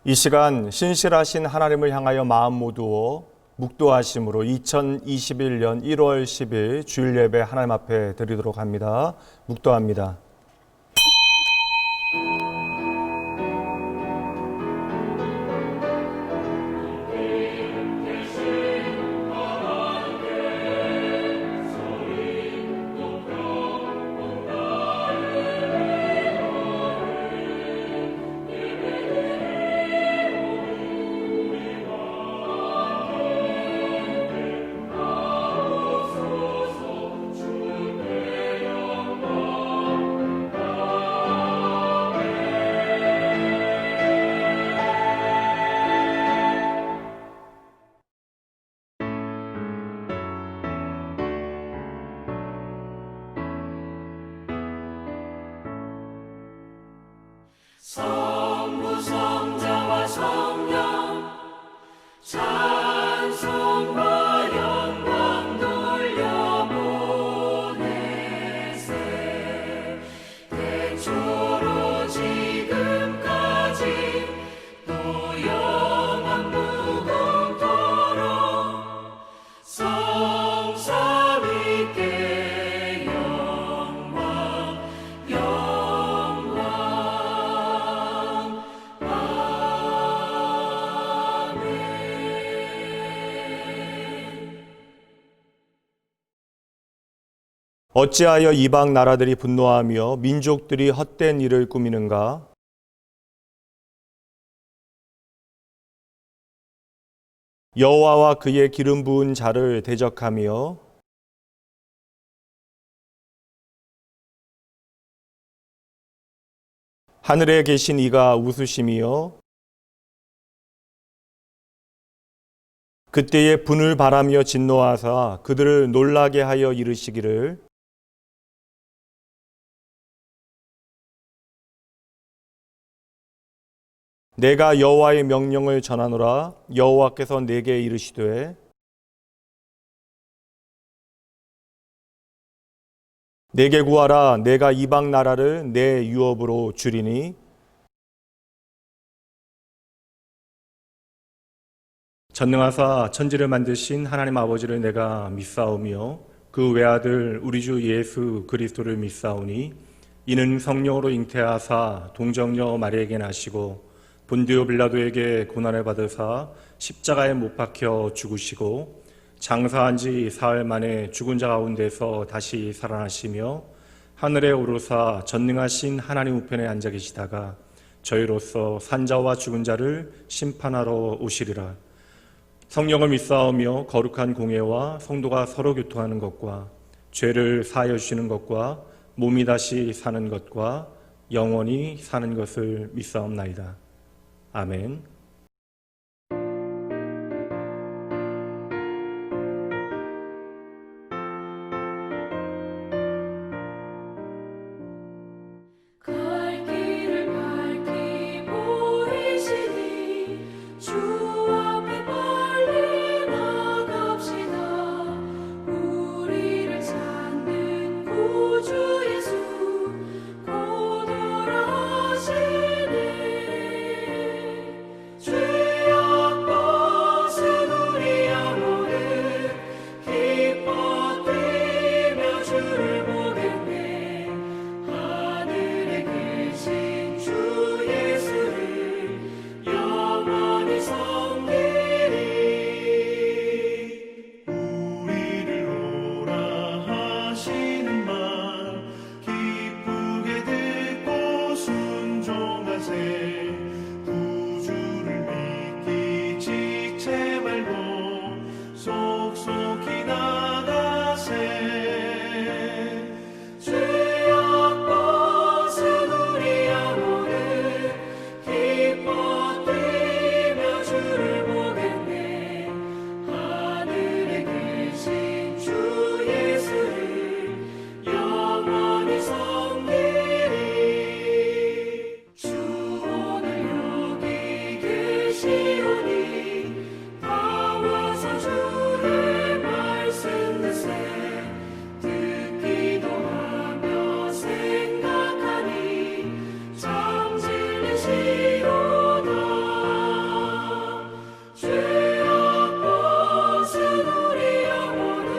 이 시간 신실하신 하나님을 향하여 마음 모두어 묵도하심으로 2021년 1월 10일 주일 예배 하나님 앞에 드리도록 합니다. 묵도합니다. 성부 성자와 성령 찬송과 영광 어찌하여 이방 나라들이 분노하며 민족들이 헛된 일을 꾸미는가? 여호와와 그의 기름 부은 자를 대적하며 하늘에 계신 이가 웃으시며 그때에 분을 바라며 진노하사 그들을 놀라게 하여 이르시기를 내가 여호와의 명령을 전하노라. 여호와께서 내게 이르시되 내게 구하라. 내가 이방 나라를 내 유업으로 주리니 전능하사 천지를 만드신 하나님 아버지를 내가 믿사오며 그 외아들 우리 주 예수 그리스도를 믿사오니 이는 성령으로 잉태하사 동정녀 마리에게 나시고 본디오 빌라도에게 고난을 받으사 십자가에 못 박혀 죽으시고 장사한 지 사흘 만에 죽은 자 가운데서 다시 살아나시며 하늘에 오르사 전능하신 하나님 우편에 앉아 계시다가 저희로서 산자와 죽은 자를 심판하러 오시리라. 성령을 믿사오며 거룩한 공예와 성도가 서로 교통하는 것과 죄를 사하여 주시는 것과 몸이 다시 사는 것과 영원히 사는 것을 믿사옵나이다. 아멘. 갈 길을 밝히 보이시니 주 앞에 빨리 나갑시다. 우리를 찾는 구주 예수 곧 돌아오시네. 죄악 벗은 우리 영혼은 기뻐 뛰며 주를 보겠네. 하늘에 계신 주 예수를 영원히 섬기리. 우리를 오라 하시는 말 기쁘게 듣고 순종하세. 구주를 믿기 지체 말고 속속히 나가세. 죄악 벗은 우리 영혼은 기뻐 뛰며 주를 보겠네. 하늘에 계신 주 예수를 영원히 섬기리. 주 오늘 여기 계시오니 나와서 주의 말씀 듣기도 하며 생각하니 참 진리시로다. 죄악 벗은 우리 영혼은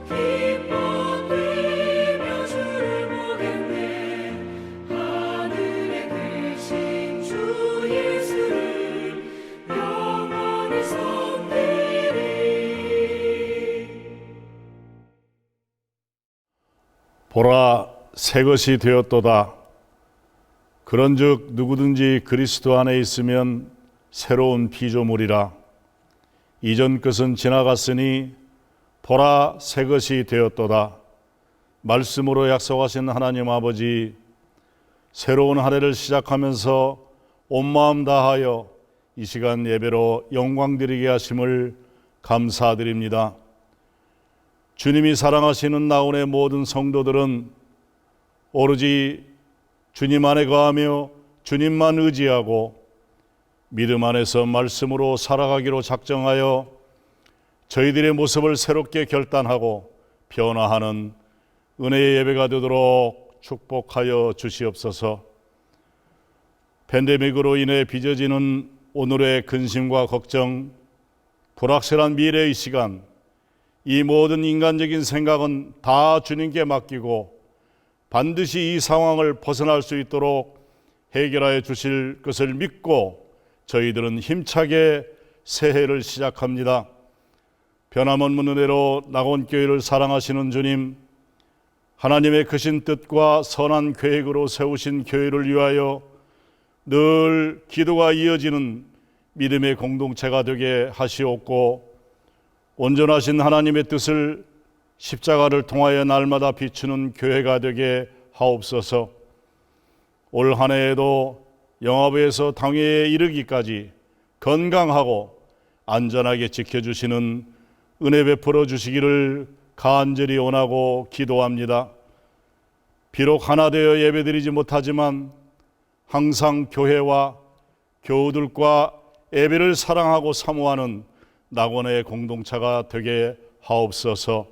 기뻐 뛰며 주를 보겠네. 하늘에 계신 주 예수를 영원히 섬기리. 보라, 새 것이 되었도다. 그런즉 누구든지 그리스도 안에 있으면 새로운 피조물이라. 이전 것은 지나갔으니 보라, 새 것이 되었도다. 말씀으로 약속하신 하나님 아버지, 새로운 한 해를 시작하면서 온 마음 다하여 이 시간 예배로 영광 드리게 하심을 감사드립니다. 주님이 사랑하시는 나온의 모든 성도들은 오로지 주님 안에 거하며 주님만 의지하고 믿음 안에서 말씀으로 살아가기로 작정하여 저희들의 모습을 새롭게 결단하고 변화하는 은혜의 예배가 되도록 축복하여 주시옵소서. 팬데믹으로 인해 빚어지는 오늘의 근심과 걱정, 불확실한 미래의 시간, 이 모든 인간적인 생각은 다 주님께 맡기고 반드시 이 상황을 벗어날 수 있도록 해결하여 주실 것을 믿고 저희들은 힘차게 새해를 시작합니다. 변함없는 은혜로 낙원교회를 사랑하시는 주님, 하나님의 크신 뜻과 선한 계획으로 세우신 교회를 위하여 늘 기도가 이어지는 믿음의 공동체가 되게 하시옵고, 온전하신 하나님의 뜻을 십자가를 통하여 날마다 비추는 교회가 되게 하옵소서. 올 한 해에도 영화부에서 당회에 이르기까지 건강하고 안전하게 지켜주시는 은혜 베풀어 주시기를 간절히 원하고 기도합니다. 비록 하나 되어 예배드리지 못하지만 항상 교회와 교우들과 예배를 사랑하고 사모하는 낙원의 공동체가 되게 하옵소서.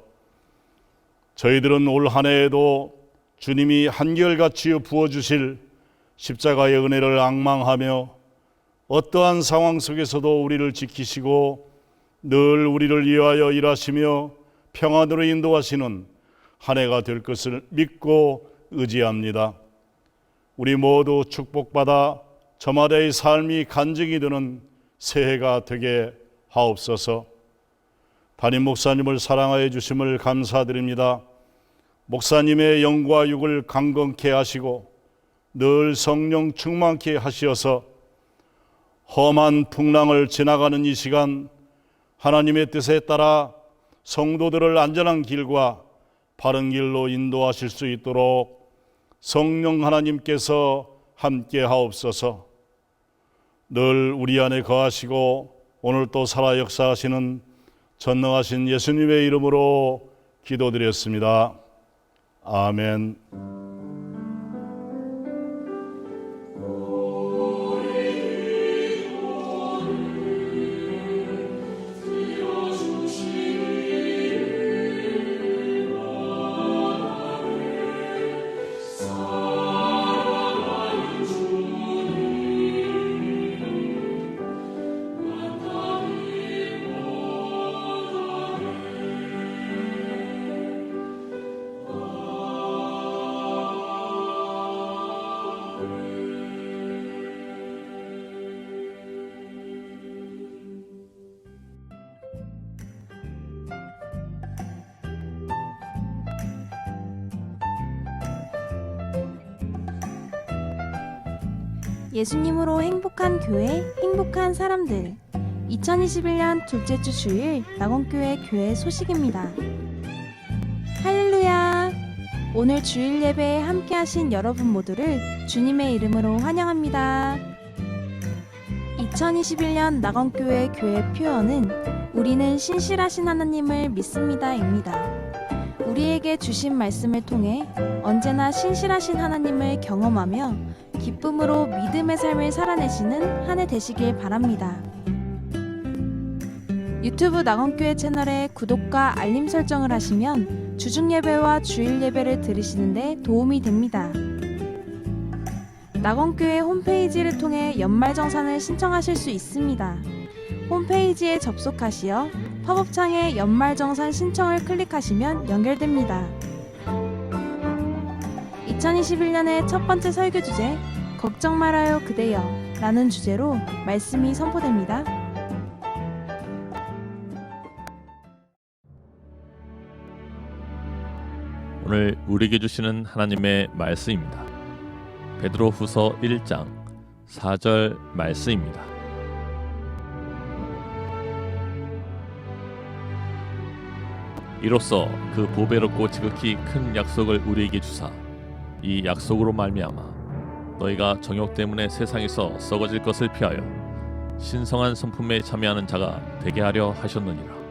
저희들은 올 한 해에도 주님이 한결같이 부어주실 십자가의 은혜를 앙망하며 어떠한 상황 속에서도 우리를 지키시고 늘 우리를 위하여 일하시며 평안으로 인도하시는 한 해가 될 것을 믿고 의지합니다. 우리 모두 축복받아 저마다의 삶이 간증이 되는 새해가 되게 하옵소서. 담임 목사님을 사랑하여 주심을 감사드립니다. 목사님의 영과 육을 강건케 하시고 늘 성령 충만케 하시어서 험한 풍랑을 지나가는 이 시간 하나님의 뜻에 따라 성도들을 안전한 길과 바른 길로 인도하실 수 있도록 성령 하나님께서 함께 하옵소서. 늘 우리 안에 거하시고 오늘 또 살아 역사하시는 전능하신 예수님의 이름으로 기도드렸습니다. 아멘. 예수님으로 행복한 교회, 행복한 사람들. 2021년 둘째 주 주일 낙원교회 교회 소식입니다. 할렐루야! 오늘 주일 예배에 함께 하신 여러분 모두를 주님의 이름으로 환영합니다. 2021년 낙원교회 교회 표어는 우리는 신실하신 하나님을 믿습니다입니다. 우리에게 주신 말씀을 통해 언제나 신실하신 하나님을 경험하며 기쁨으로 믿음의 삶을 살아내시는 한 해 되시길 바랍니다. 유튜브 낙원교회 채널에 구독과 알림 설정을 하시면 주중 예배와 주일 예배를 들으시는데 도움이 됩니다. 낙원교회 홈페이지를 통해 연말정산을 신청하실 수 있습니다. 홈페이지에 접속하시어 팝업창에 연말정산 신청을 클릭하시면 연결됩니다. 2021년의 첫 번째 설교 주제, 걱정 말아요 그대여 라는 주제로 말씀이 선포됩니다. 오늘 우리에게 주시는 하나님의 말씀입니다. 베드로후서 1장 4절 말씀입니다. 이로써 그 보배롭고 지극히 큰 약속을 우리에게 주사 이 약속으로 말미암아 너희가 정욕 때문에 세상에서 썩어질 것을 피하여 신성한 성품에 참여하는 자가 되게 하려 하셨느니라.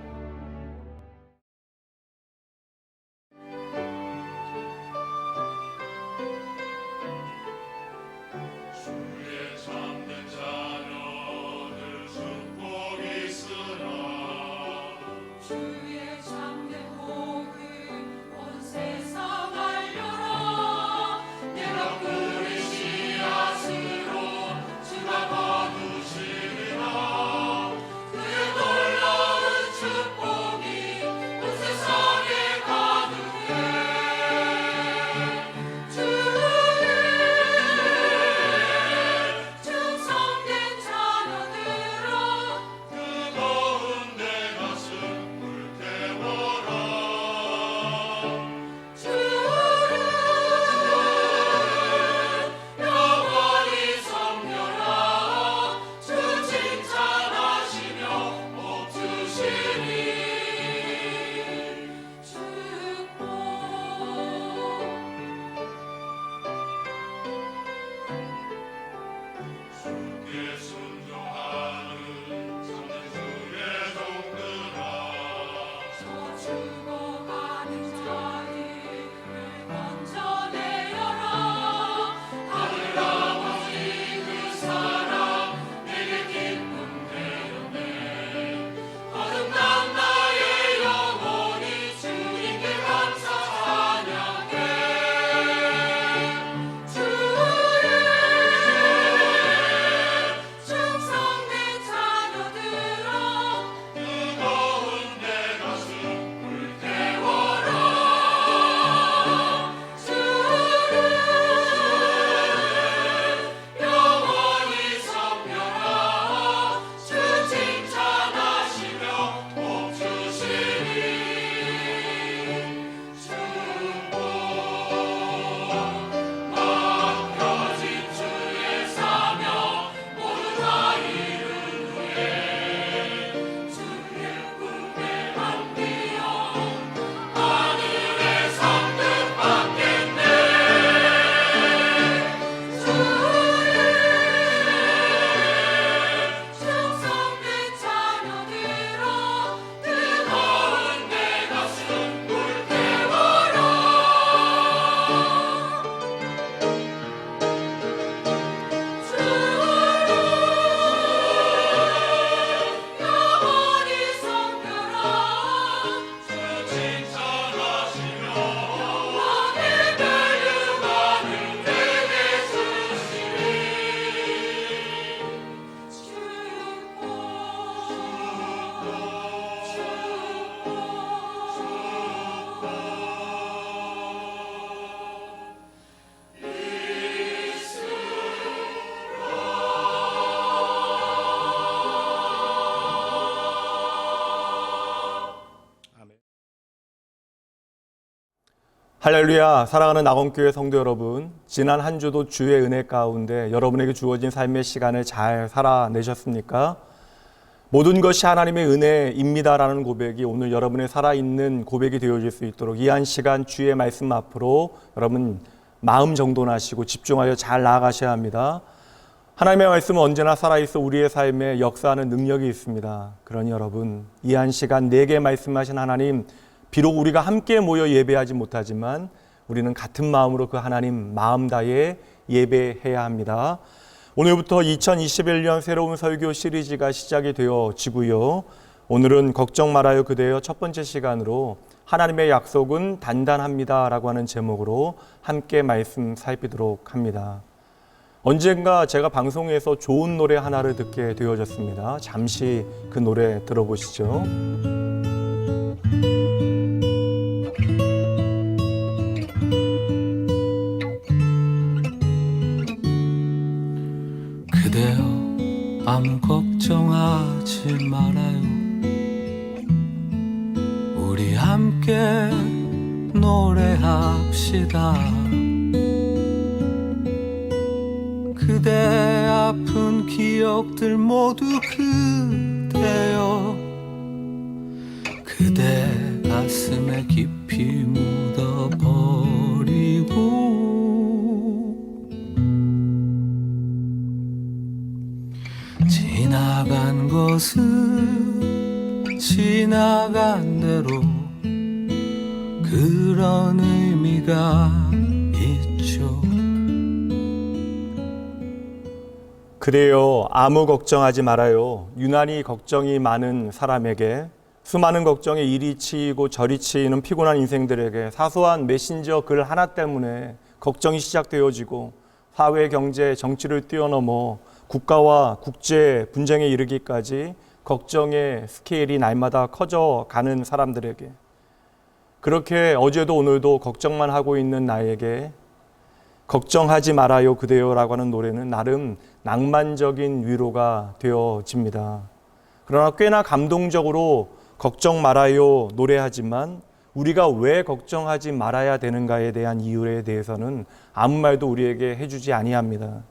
할렐루야, 사랑하는 낙원교회 성도 여러분, 지난 한 주도 주의 은혜 가운데 여러분에게 주어진 삶의 시간을 잘 살아내셨습니까? 모든 것이 하나님의 은혜입니다라는 고백이 오늘 여러분의 살아있는 고백이 되어질 수 있도록 이 한 시간 주의 말씀 앞으로 여러분 마음 정돈하시고 집중하여 잘 나아가셔야 합니다. 하나님의 말씀은 언제나 살아있어 우리의 삶에 역사하는 능력이 있습니다. 그러니 여러분, 이 한 시간 내게 말씀하신 하나님, 비록 우리가 함께 모여 예배하지 못하지만 우리는 같은 마음으로 그 하나님 마음 다해 예배해야 합니다. 오늘부터 2021년 새로운 설교 시리즈가 시작이 되어지고요. 오늘은 걱정 말아요 그대여 첫 번째 시간으로 하나님의 약속은 단단합니다 라고 하는 제목으로 함께 말씀 살피도록 합니다. 언젠가 제가 방송에서 좋은 노래 하나를 듣게 되어졌습니다. 잠시 그 노래 들어보시죠. 그대여 아무 걱정하지 말아요. 우리 함께 노래합시다. 그대 아픈 기억들 모두 그대여 그대 가슴에 깊이 묻어버리고 지나간 것은 지나간 대로 그런 의미가 있죠. 그래요, 아무 걱정하지 말아요. 유난히 걱정이 많은 사람에게, 수많은 걱정에 이리 치이고 저리 치이는 피곤한 인생들에게 사소한 메신저 글 하나 때문에 걱정이 시작되어지고 사회, 경제, 정치를 뛰어넘어 국가와 국제 분쟁에 이르기까지 걱정의 스케일이 날마다 커져가는 사람들에게, 그렇게 어제도 오늘도 걱정만 하고 있는 나에게 걱정하지 말아요 그대여 라고 하는 노래는 나름 낭만적인 위로가 되어집니다. 그러나 꽤나 감동적으로 걱정 말아요 노래하지만 우리가 왜 걱정하지 말아야 되는가에 대한 이유에 대해서는 아무 말도 우리에게 해주지 아니합니다.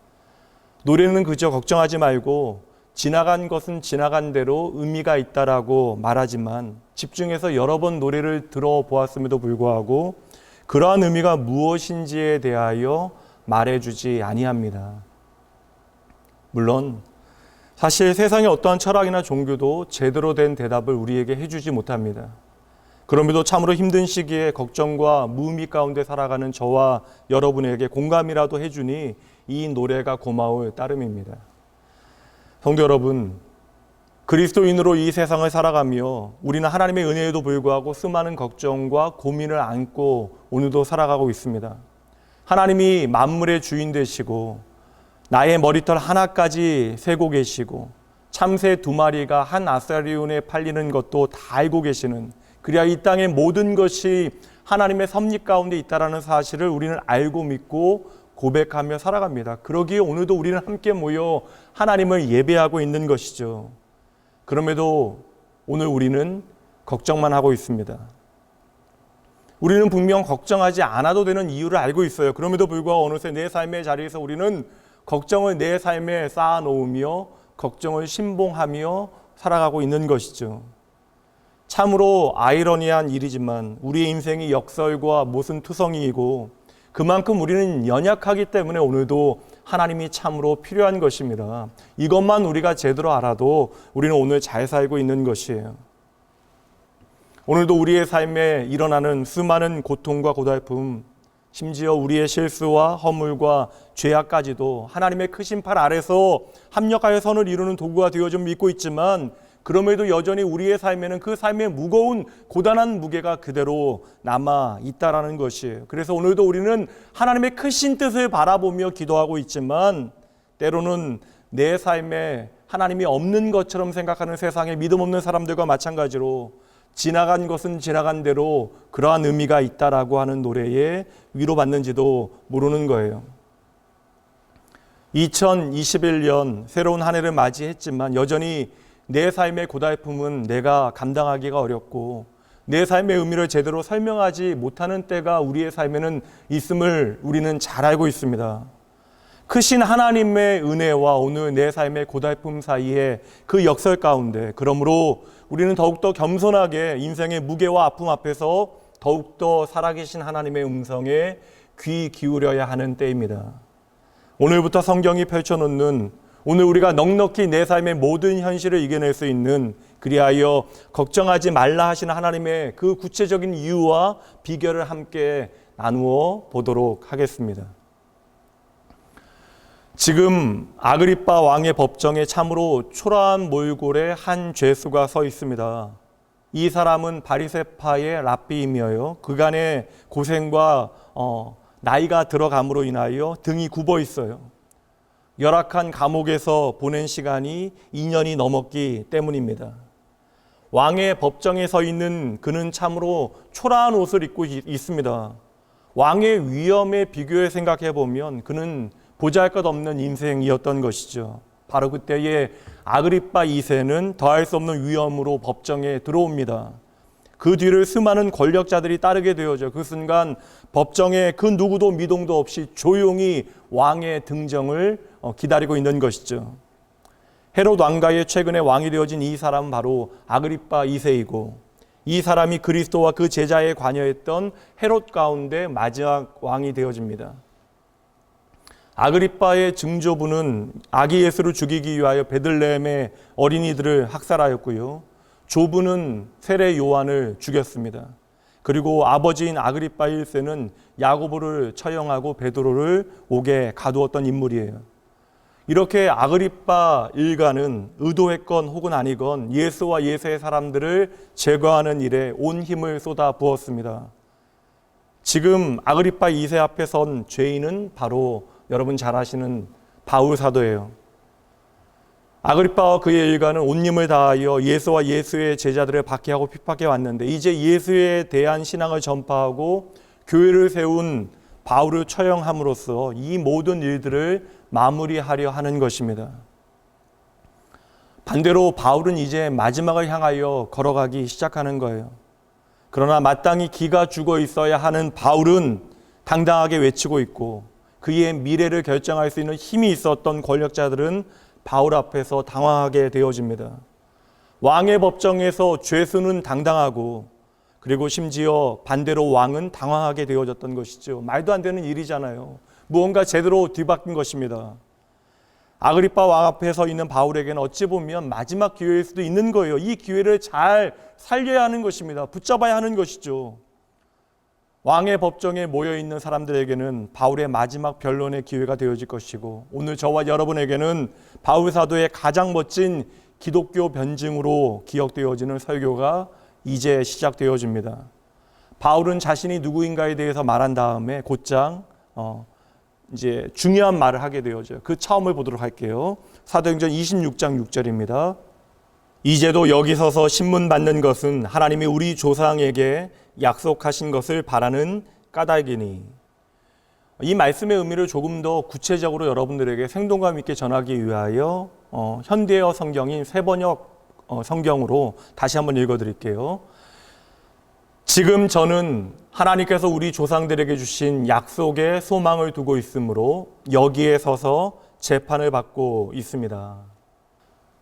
노래는 그저 걱정하지 말고 지나간 것은 지나간 대로 의미가 있다라고 말하지만 집중해서 여러 번 노래를 들어보았음에도 불구하고 그러한 의미가 무엇인지에 대하여 말해주지 아니합니다. 물론 사실 세상의 어떠한 철학이나 종교도 제대로 된 대답을 우리에게 해주지 못합니다. 그럼에도 참으로 힘든 시기에 걱정과 무의미 가운데 살아가는 저와 여러분에게 공감이라도 해주니 이 노래가 고마울 따름입니다. 성도 여러분, 그리스도인으로 이 세상을 살아가며 우리는 하나님의 은혜에도 불구하고 수많은 걱정과 고민을 안고 오늘도 살아가고 있습니다. 하나님이 만물의 주인 되시고 나의 머리털 하나까지 세고 계시고 참새 2마리가 한 아사리온에 팔리는 것도 다 알고 계시는, 그래야 이 땅의 모든 것이 하나님의 섭리 가운데 있다는 사실을 우리는 알고 믿고 고백하며 살아갑니다. 그러기에 오늘도 우리는 함께 모여 하나님을 예배하고 있는 것이죠. 그럼에도 오늘 우리는 걱정만 하고 있습니다. 우리는 분명 걱정하지 않아도 되는 이유를 알고 있어요. 그럼에도 불구하고 어느새 내 삶의 자리에서 우리는 걱정을 내 삶에 쌓아놓으며 걱정을 신봉하며 살아가고 있는 것이죠. 참으로 아이러니한 일이지만 우리의 인생이 역설과 모순투성이이고 그만큼 우리는 연약하기 때문에 오늘도 하나님이 참으로 필요한 것입니다. 이것만 우리가 제대로 알아도 우리는 오늘 잘 살고 있는 것이에요. 오늘도 우리의 삶에 일어나는 수많은 고통과 고달픔, 심지어 우리의 실수와 허물과 죄악까지도 하나님의 크신 팔 아래서 합력하여 선을 이루는 도구가 되어져 믿고 있지만 그럼에도 여전히 우리의 삶에는 그 삶의 무거운 고단한 무게가 그대로 남아 있다라는 것이에요. 그래서 오늘도 우리는 하나님의 크신 뜻을 바라보며 기도하고 있지만 때로는 내 삶에 하나님이 없는 것처럼 생각하는 세상의 믿음 없는 사람들과 마찬가지로 지나간 것은 지나간 대로 그러한 의미가 있다라고 하는 노래에 위로받는지도 모르는 거예요. 2021년 새로운 한 해를 맞이했지만 여전히 내 삶의 고달픔은 내가 감당하기가 어렵고 내 삶의 의미를 제대로 설명하지 못하는 때가 우리의 삶에는 있음을 우리는 잘 알고 있습니다. 크신 하나님의 은혜와 오늘 내 삶의 고달픔 사이에 그 역설 가운데, 그러므로 우리는 더욱더 겸손하게 인생의 무게와 아픔 앞에서 더욱더 살아계신 하나님의 음성에 귀 기울여야 하는 때입니다. 오늘부터 성경이 펼쳐놓는, 오늘 우리가 넉넉히 내 삶의 모든 현실을 이겨낼 수 있는, 그리하여 걱정하지 말라 하시는 하나님의 그 구체적인 이유와 비결을 함께 나누어 보도록 하겠습니다. 지금 아그리빠 왕의 법정에 참으로 초라한 몰골에 한 죄수가 서 있습니다. 이 사람은 바리새파의 랍비이며요, 그간의 고생과 나이가 들어감으로 인하여 등이 굽어 있어요. 열악한 감옥에서 보낸 시간이 2년이 넘었기 때문입니다. 왕의 법정에 서 있는 그는 참으로 초라한 옷을 입고 있습니다. 왕의 위엄에 비교해 생각해 보면 그는 보잘것없는 인생이었던 것이죠. 바로 그때에 아그리빠 2세는 더할 수 없는 위엄으로 법정에 들어옵니다. 그 뒤를 수많은 권력자들이 따르게 되어져 그 순간 법정에 그 누구도 미동도 없이 조용히 왕의 등정을 기다리고 있는 것이죠. 헤롯 왕가의 최근에 왕이 되어진 이 사람은 바로 아그리빠 2세이고, 이 사람이 그리스도와 그 제자에 관여했던 헤롯 가운데 마지막 왕이 되어집니다. 아그리빠의 증조부는 아기 예수를 죽이기 위하여 베들레헴의 어린이들을 학살하였고요, 조부는 세례 요한을 죽였습니다. 그리고 아버지인 아그리빠 1세는 야고보를 처형하고 베드로를 옥에 가두었던 인물이에요. 이렇게 아그리빠 일가는 의도했건 혹은 아니건 예수와 예수의 사람들을 제거하는 일에 온 힘을 쏟아 부었습니다. 지금 아그리빠 2세 앞에 선 죄인은 바로 여러분 잘 아시는 바울 사도예요. 아그리빠와 그의 일가는 온 힘을 다하여 예수와 예수의 제자들을 박해하고 핍박해 왔는데, 이제 예수에 대한 신앙을 전파하고 교회를 세운 바울을 처형함으로써 이 모든 일들을 마무리하려 하는 것입니다. 반대로 바울은 이제 마지막을 향하여 걸어가기 시작하는 거예요. 그러나 마땅히 기가 죽어 있어야 하는 바울은 당당하게 외치고 있고, 그의 미래를 결정할 수 있는 힘이 있었던 권력자들은 바울 앞에서 당황하게 되어집니다. 왕의 법정에서 죄수는 당당하고, 그리고 심지어 반대로 왕은 당황하게 되어졌던 것이죠. 말도 안 되는 일이잖아요. 무언가 제대로 뒤바뀐 것입니다. 아그리빠 왕 앞에 서 있는 바울에게는 어찌 보면 마지막 기회일 수도 있는 거예요. 이 기회를 잘 살려야 하는 것입니다. 붙잡아야 하는 것이죠. 왕의 법정에 모여있는 사람들에게는 바울의 마지막 변론의 기회가 되어질 것이고, 오늘 저와 여러분에게는 바울 사도의 가장 멋진 기독교 변증으로 기억되어지는 설교가 이제 시작되어집니다. 바울은 자신이 누구인가에 대해서 말한 다음에 곧장 이제 중요한 말을 하게 되어져요. 그 처음을 보도록 할게요. 사도행전 26장 6절입니다. 이제도 여기 서서 신문 받는 것은 하나님이 우리 조상에게 약속하신 것을 바라는 까닭이니. 이 말씀의 의미를 조금 더 구체적으로 여러분들에게 생동감 있게 전하기 위하여 현대어 성경인 새번역 성경으로 다시 한번 읽어드릴게요. 지금 저는 하나님께서 우리 조상들에게 주신 약속에 소망을 두고 있으므로 여기에 서서 재판을 받고 있습니다.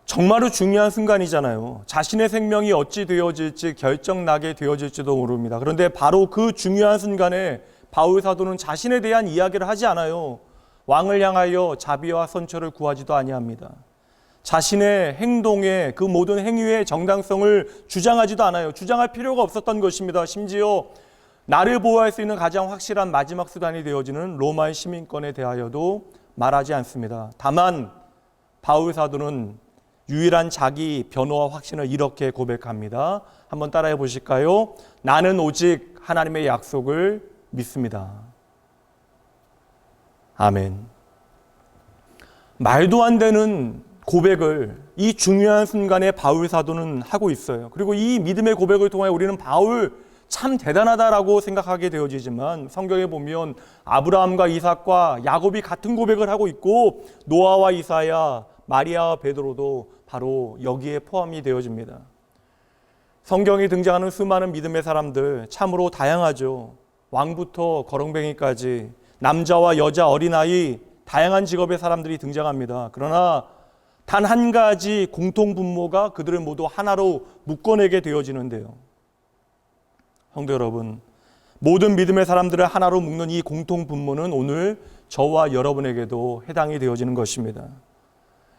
정말로 중요한 순간이잖아요. 자신의 생명이 어찌 되어질지 결정나게 되어질지도 모릅니다. 그런데 바로 그 중요한 순간에 바울 사도는 자신에 대한 이야기를 하지 않아요. 왕을 향하여 자비와 선처를 구하지도 아니합니다. 자신의 행동의 그 모든 행위의 정당성을 주장하지도 않아요. 주장할 필요가 없었던 것입니다. 심지어 나를 보호할 수 있는 가장 확실한 마지막 수단이 되어지는 로마의 시민권에 대하여도 말하지 않습니다. 다만 바울 사도는 유일한 자기 변호와 확신을 이렇게 고백합니다. 한번 따라해 보실까요? 나는 오직 하나님의 약속을 믿습니다. 아멘. 말도 안 되는 고백을 이 중요한 순간에 바울 사도는 하고 있어요. 그리고 이 믿음의 고백을 통해 우리는 바울 참 대단하다라고 생각하게 되어지지만, 성경에 보면 아브라함과 이삭과 야곱이 같은 고백을 하고 있고, 노아와 이사야, 마리아와 베드로도 바로 여기에 포함이 되어집니다. 성경에 등장하는 수많은 믿음의 사람들 참으로 다양하죠. 왕부터 거렁뱅이까지 남자와 여자, 어린아이 다양한 직업의 사람들이 등장합니다. 그러나 단 한 가지 공통 분모가 그들을 모두 하나로 묶어내게 되어지는데요. 성도 여러분, 모든 믿음의 사람들을 하나로 묶는 이 공통 분모는 오늘 저와 여러분에게도 해당이 되어지는 것입니다.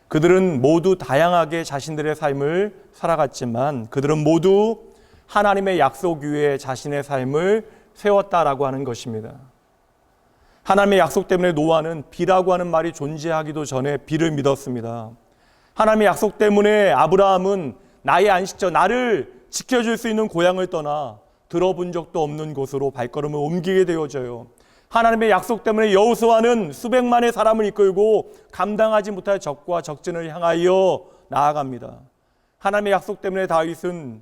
그들은 모두 다양하게 자신들의 삶을 살아갔지만 그들은 모두 하나님의 약속 위에 자신의 삶을 세웠다라고 하는 것입니다. 하나님의 약속 때문에 노아는 비라고 하는 말이 존재하기도 전에 비를 믿었습니다. 하나님의 약속 때문에 아브라함은 나의 안식처, 나를 지켜줄 수 있는 고향을 떠나 들어본 적도 없는 곳으로 발걸음을 옮기게 되어져요. 하나님의 약속 때문에 여호수아는 수백만의 사람을 이끌고 감당하지 못할 적과 적진을 향하여 나아갑니다. 하나님의 약속 때문에 다윗은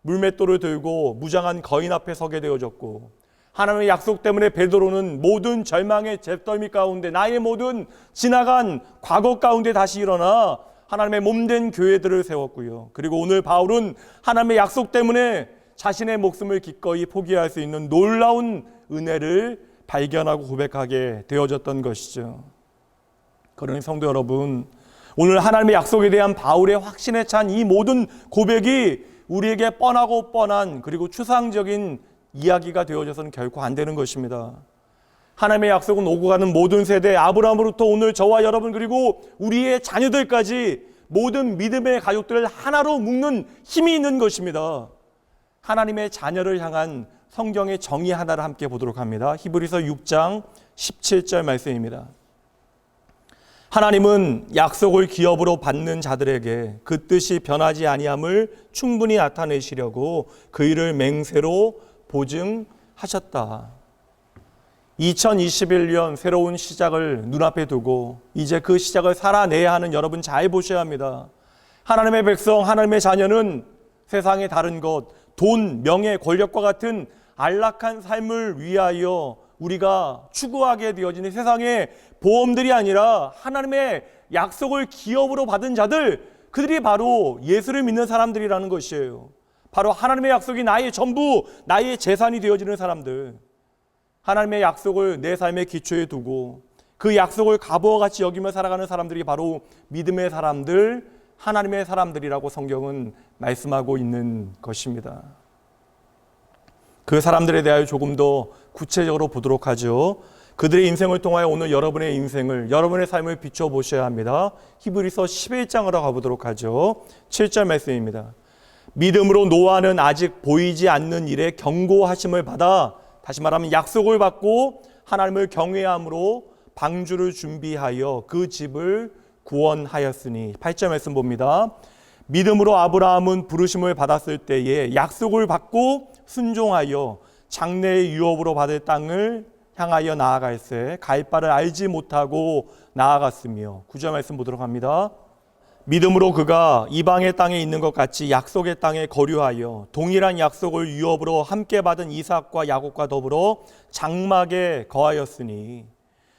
물맷돌을 들고 무장한 거인 앞에 서게 되어졌고, 하나님의 약속 때문에 베드로는 모든 절망의 잿더미 가운데 나의 모든 지나간 과거 가운데 다시 일어나 하나님의 몸된 교회들을 세웠고요. 그리고 오늘 바울은 하나님의 약속 때문에 자신의 목숨을 기꺼이 포기할 수 있는 놀라운 은혜를 발견하고 고백하게 되어졌던 것이죠. 그러니 성도 여러분, 오늘 하나님의 약속에 대한 바울의 확신에 찬 이 모든 고백이 우리에게 뻔하고 뻔한 그리고 추상적인 이야기가 되어져서는 결코 안 되는 것입니다. 하나님의 약속은 오고 가는 모든 세대, 아브라함으로부터 오늘 저와 여러분 그리고 우리의 자녀들까지 모든 믿음의 가족들을 하나로 묶는 힘이 있는 것입니다. 하나님의 자녀를 향한 성경의 정의 하나를 함께 보도록 합니다. 히브리서 6장 17절 말씀입니다. 하나님은 약속을 기업으로 받는 자들에게 그 뜻이 변하지 아니함을 충분히 나타내시려고 그 일을 맹세로 보증하셨다. 2021년 새로운 시작을 눈앞에 두고 이제 그 시작을 살아내야 하는 여러분 잘 보셔야 합니다. 하나님의 백성, 하나님의 자녀는 세상의 다른 것, 돈, 명예, 권력과 같은 안락한 삶을 위하여 우리가 추구하게 되어지는 세상의 보험들이 아니라 하나님의 약속을 기업으로 받은 자들, 그들이 바로 예수를 믿는 사람들이라는 것이에요. 바로 하나님의 약속이 나의 전부, 나의 재산이 되어지는 사람들, 하나님의 약속을 내 삶의 기초에 두고 그 약속을 갑오와 같이 여기며 살아가는 사람들이 바로 믿음의 사람들, 하나님의 사람들이라고 성경은 말씀하고 있는 것입니다. 그 사람들에 대하여 조금 더 구체적으로 보도록 하죠. 그들의 인생을 통하여 오늘 여러분의 인생을, 여러분의 삶을 비춰보셔야 합니다. 히브리서 11장으로 가보도록 하죠. 7절 말씀입니다. 믿음으로 노아는 아직 보이지 않는 일에 경고하심을 받아, 다시 말하면 약속을 받고 하나님을 경외함으로 방주를 준비하여 그 집을 구원하였으니. 8절 말씀 봅니다. 믿음으로 아브라함은 부르심을 받았을 때에 약속을 받고 순종하여 장래의 유업으로 받을 땅을 향하여 나아갈새 갈 바를 알지 못하고 나아갔으며. 9절 말씀 보도록 합니다. 믿음으로 그가 이방의 땅에 있는 것 같이 약속의 땅에 거류하여 동일한 약속을 유업으로 함께 받은 이삭과 야곱과 더불어 장막에 거하였으니.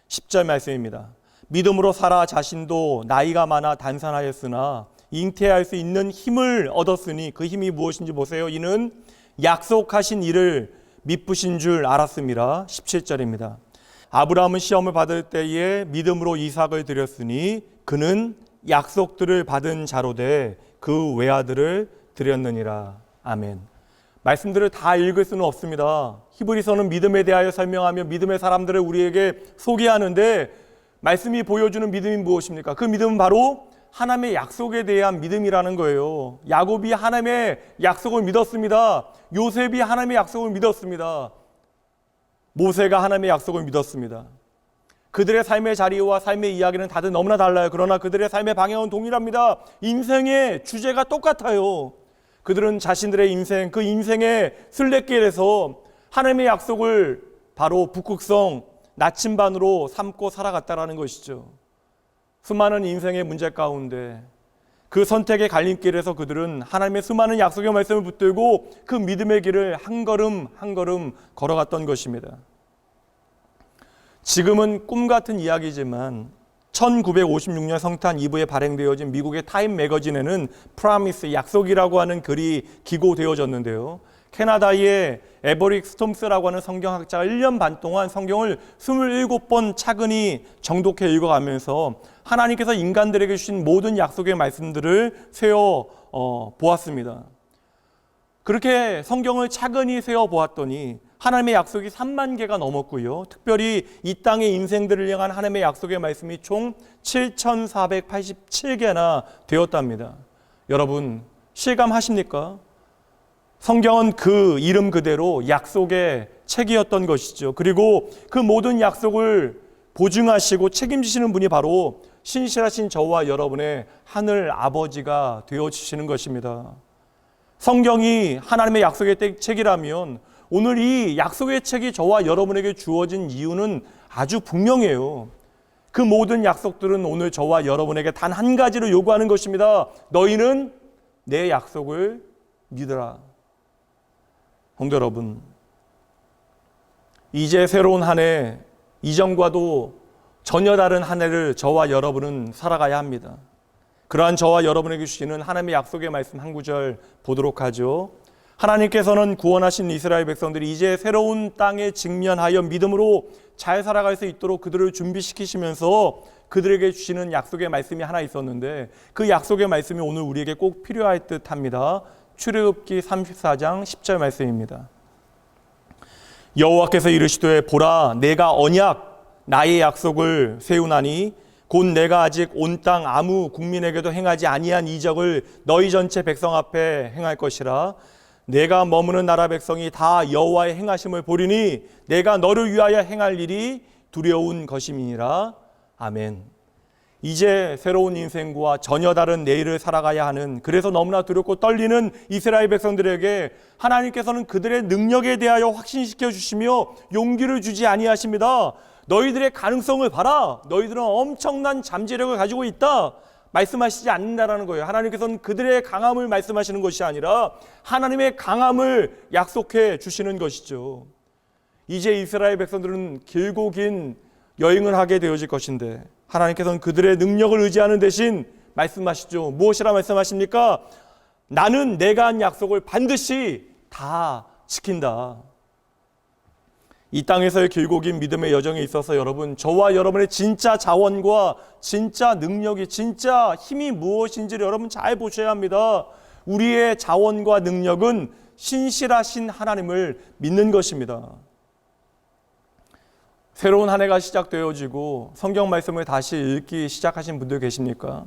10절 말씀입니다. 믿음으로 사라 자신도 나이가 많아 단산하였으나 잉태할 수 있는 힘을 얻었으니. 그 힘이 무엇인지 보세요. 이는 약속하신 일을 미쁘신 줄 알았습니다. 17절입니다. 아브라함은 시험을 받을 때에 믿음으로 이삭을 드렸으니 그는 약속들을 받은 자로 돼 그 외아들을 드렸느니라. 아멘. 말씀들을 다 읽을 수는 없습니다. 히브리서는 믿음에 대하여 설명하며 믿음의 사람들을 우리에게 소개하는데, 말씀이 보여주는 믿음이 무엇입니까? 그 믿음은 바로 하나님의 약속에 대한 믿음이라는 거예요. 야곱이 하나님의 약속을 믿었습니다. 요셉이 하나님의 약속을 믿었습니다. 모세가 하나님의 약속을 믿었습니다. 그들의 삶의 자리와 삶의 이야기는 다들 너무나 달라요. 그러나 그들의 삶의 방향은 동일합니다. 인생의 주제가 똑같아요. 그들은 자신들의 인생, 그 인생의 순례길에서 하나님의 약속을 바로 북극성 나침반으로 삼고 살아갔다라는 것이죠. 수많은 인생의 문제 가운데 그 선택의 갈림길에서 그들은 하나님의 수많은 약속의 말씀을 붙들고 그 믿음의 길을 한 걸음 한 걸음 걸어갔던 것입니다. 지금은 꿈 같은 이야기지만 1956년 성탄 이브에 발행되어진 미국의 타임 매거진에는 프라미스, 약속이라고 하는 글이 기고되어졌는데요. 캐나다의 에버릭 스톰스라고 하는 성경학자가 1년 반 동안 성경을 27번 차근히 정독해 읽어가면서 하나님께서 인간들에게 주신 모든 약속의 말씀들을 세어 보았습니다. 그렇게 성경을 차근히 세어 보았더니 하나님의 약속이 3만 개가 넘었고요. 특별히 이 땅의 인생들을 향한 하나님의 약속의 말씀이 총 7,487개나 되었답니다. 여러분, 실감하십니까? 성경은 그 이름 그대로 약속의 책이었던 것이죠. 그리고 그 모든 약속을 보증하시고 책임지시는 분이 바로 신실하신 저와 여러분의 하늘 아버지가 되어주시는 것입니다. 성경이 하나님의 약속의 책이라면 오늘 이 약속의 책이 저와 여러분에게 주어진 이유는 아주 분명해요. 그 모든 약속들은 오늘 저와 여러분에게 단 한 가지로 요구하는 것입니다. 너희는 내 약속을 믿으라. 성도 여러분, 이제 새로운 한 해, 이전과도 전혀 다른 한 해를 저와 여러분은 살아가야 합니다. 그러한 저와 여러분에게 주시는 하나님의 약속의 말씀 한 구절 보도록 하죠. 하나님께서는 구원하신 이스라엘 백성들이 이제 새로운 땅에 직면하여 믿음으로 잘 살아갈 수 있도록 그들을 준비시키시면서 그들에게 주시는 약속의 말씀이 하나 있었는데 그 약속의 말씀이 오늘 우리에게 꼭 필요할 듯 합니다. 출애굽기 34장 10절 말씀입니다. 여호와께서 이르시되 보라 내가 언약 나의 약속을 세우나니 곧 내가 아직 온 땅 아무 국민에게도 행하지 아니한 이적을 너희 전체 백성 앞에 행할 것이라. 내가 머무는 나라 백성이 다 여호와의 행하심을 보리니 내가 너를 위하여 행할 일이 두려운 것임이니라. 아멘. 이제 새로운 인생과 전혀 다른 내일을 살아가야 하는, 그래서 너무나 두렵고 떨리는 이스라엘 백성들에게 하나님께서는 그들의 능력에 대하여 확신시켜 주시며 용기를 주지 아니하십니다. 너희들의 가능성을 봐라. 너희들은 엄청난 잠재력을 가지고 있다. 말씀하시지 않는다라는 거예요. 하나님께서는 그들의 강함을 말씀하시는 것이 아니라 하나님의 강함을 약속해 주시는 것이죠. 이제 이스라엘 백성들은 길고 긴 여행을 하게 되어질 것인데 하나님께서는 그들의 능력을 의지하는 대신 말씀하시죠. 무엇이라 말씀하십니까? 나는 내가 한 약속을 반드시 다 지킨다. 이 땅에서의 길고 긴 믿음의 여정에 있어서 여러분, 저와 여러분의 진짜 자원과 진짜 능력이, 진짜 힘이 무엇인지를 여러분 잘 보셔야 합니다. 우리의 자원과 능력은 신실하신 하나님을 믿는 것입니다. 새로운 한 해가 시작되어지고 성경 말씀을 다시 읽기 시작하신 분들 계십니까?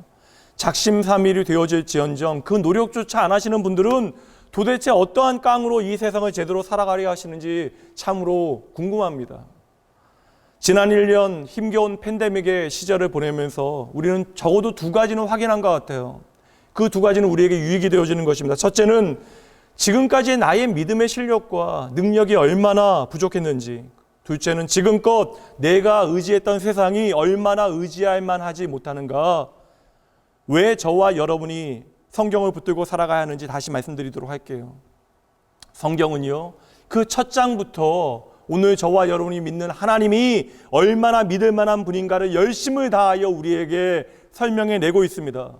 작심삼일이 되어질지언정 그 노력조차 안 하시는 분들은 도대체 어떠한 깡으로 이 세상을 제대로 살아가려 하시는지 참으로 궁금합니다. 지난 1년 힘겨운 팬데믹의 시절을 보내면서 우리는 적어도 두 가지는 확인한 것 같아요. 그 두 가지는 우리에게 유익이 되어지는 것입니다. 첫째는 지금까지의 나의 믿음의 실력과 능력이 얼마나 부족했는지, 둘째는 지금껏 내가 의지했던 세상이 얼마나 의지할 만하지 못하는가, 왜 저와 여러분이 성경을 붙들고 살아가야 하는지 다시 말씀드리도록 할게요. 성경은요, 그 첫 장부터 오늘 저와 여러분이 믿는 하나님이 얼마나 믿을 만한 분인가를 열심을 다하여 우리에게 설명해 내고 있습니다.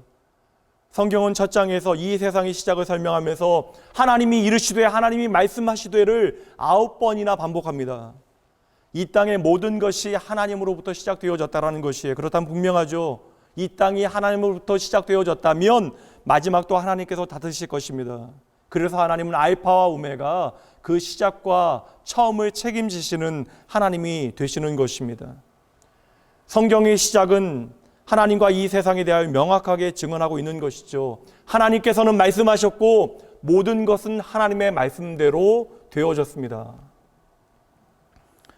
성경은 첫 장에서 이 세상의 시작을 설명하면서 하나님이 이르시되 하나님이 말씀하시되를 9번이나 반복합니다. 이 땅의 모든 것이 하나님으로부터 시작되어졌다는 것이에요. 그렇다면 분명하죠. 이 땅이 하나님으로부터 시작되어졌다면 마지막도 하나님께서 닫으실 것입니다. 그래서 하나님은 알파와 오메가, 그 시작과 처음을 책임지시는 하나님이 되시는 것입니다. 성경의 시작은 하나님과 이 세상에 대하여 명확하게 증언하고 있는 것이죠. 하나님께서는 말씀하셨고 모든 것은 하나님의 말씀대로 되어졌습니다.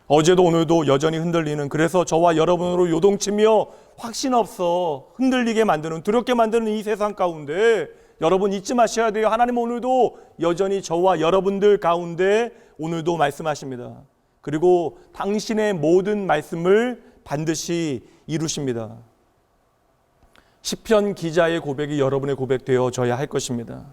어제도 오늘도 여전히 흔들리는, 그래서 저와 여러분으로 요동치며 확신 없어 흔들리게 만드는, 두렵게 만드는 이 세상 가운데 여러분 잊지 마셔야 돼요. 하나님은 오늘도 여전히 저와 여러분들 가운데 오늘도 말씀하십니다. 그리고 당신의 모든 말씀을 반드시 이루십니다. 시편 기자의 고백이 여러분의 고백 되어져야 할 것입니다.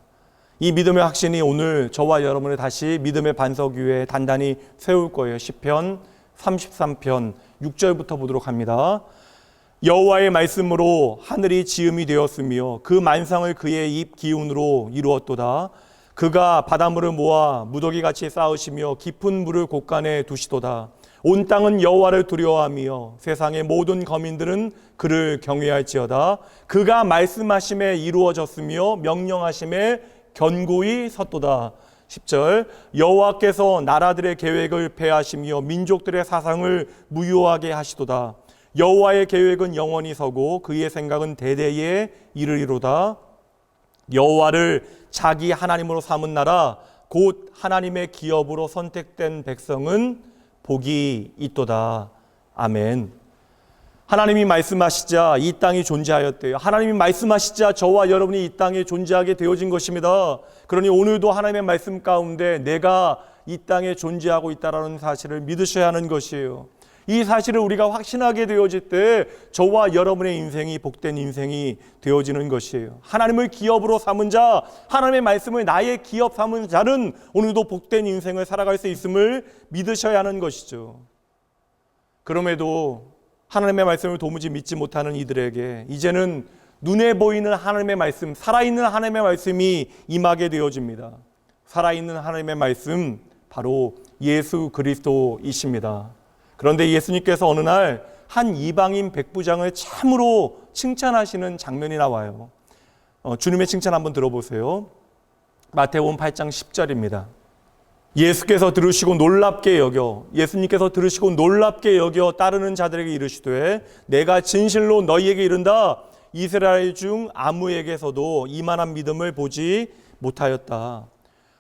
이 믿음의 확신이 오늘 저와 여러분을 다시 믿음의 반석 위에 단단히 세울 거예요. 시편 33편 6절부터 보도록 합니다. 여호와의 말씀으로 하늘이 지음이 되었으며 그 만상을 그의 입 기운으로 이루었도다. 그가 바닷물을 모아 무더기같이 쌓으시며 깊은 물을 곳간에 두시도다. 온 땅은 여호와를 두려워하며 세상의 모든 거민들은 그를 경외할지어다. 그가 말씀하심에 이루어졌으며 명령하심에 견고히 섰도다. 10절 여호와께서 나라들의 계획을 폐하시며 민족들의 사상을 무효하게 하시도다. 여호와의 계획은 영원히 서고 그의 생각은 대대에 이르리로다. 여호와를 자기 하나님으로 삼은 나라 곧 하나님의 기업으로 선택된 백성은 복이 있도다. 아멘. 하나님이 말씀하시자 이 땅이 존재하였대요. 하나님이 말씀하시자 저와 여러분이 이 땅에 존재하게 되어진 것입니다. 그러니 오늘도 하나님의 말씀 가운데 내가 이 땅에 존재하고 있다는 사실을 믿으셔야 하는 것이에요. 이 사실을 우리가 확신하게 되어질 때 저와 여러분의 인생이 복된 인생이 되어지는 것이에요. 하나님을 기업으로 삼은 자, 하나님의 말씀을 나의 기업 삼은 자는 오늘도 복된 인생을 살아갈 수 있음을 믿으셔야 하는 것이죠. 그럼에도 하나님의 말씀을 도무지 믿지 못하는 이들에게 이제는 눈에 보이는 하나님의 말씀, 살아있는 하나님의 말씀이 임하게 되어집니다. 살아있는 하나님의 말씀, 바로 예수 그리스도이십니다. 그런데 예수님께서 어느 날 한 이방인 백부장을 참으로 칭찬하시는 장면이 나와요. 주님의 칭찬 한번 들어보세요. 마태복음 8장 10절입니다. 예수님께서 들으시고 놀랍게 여겨 따르는 자들에게 이르시되 내가 진실로 너희에게 이른다. 이스라엘 중 아무에게서도 이만한 믿음을 보지 못하였다.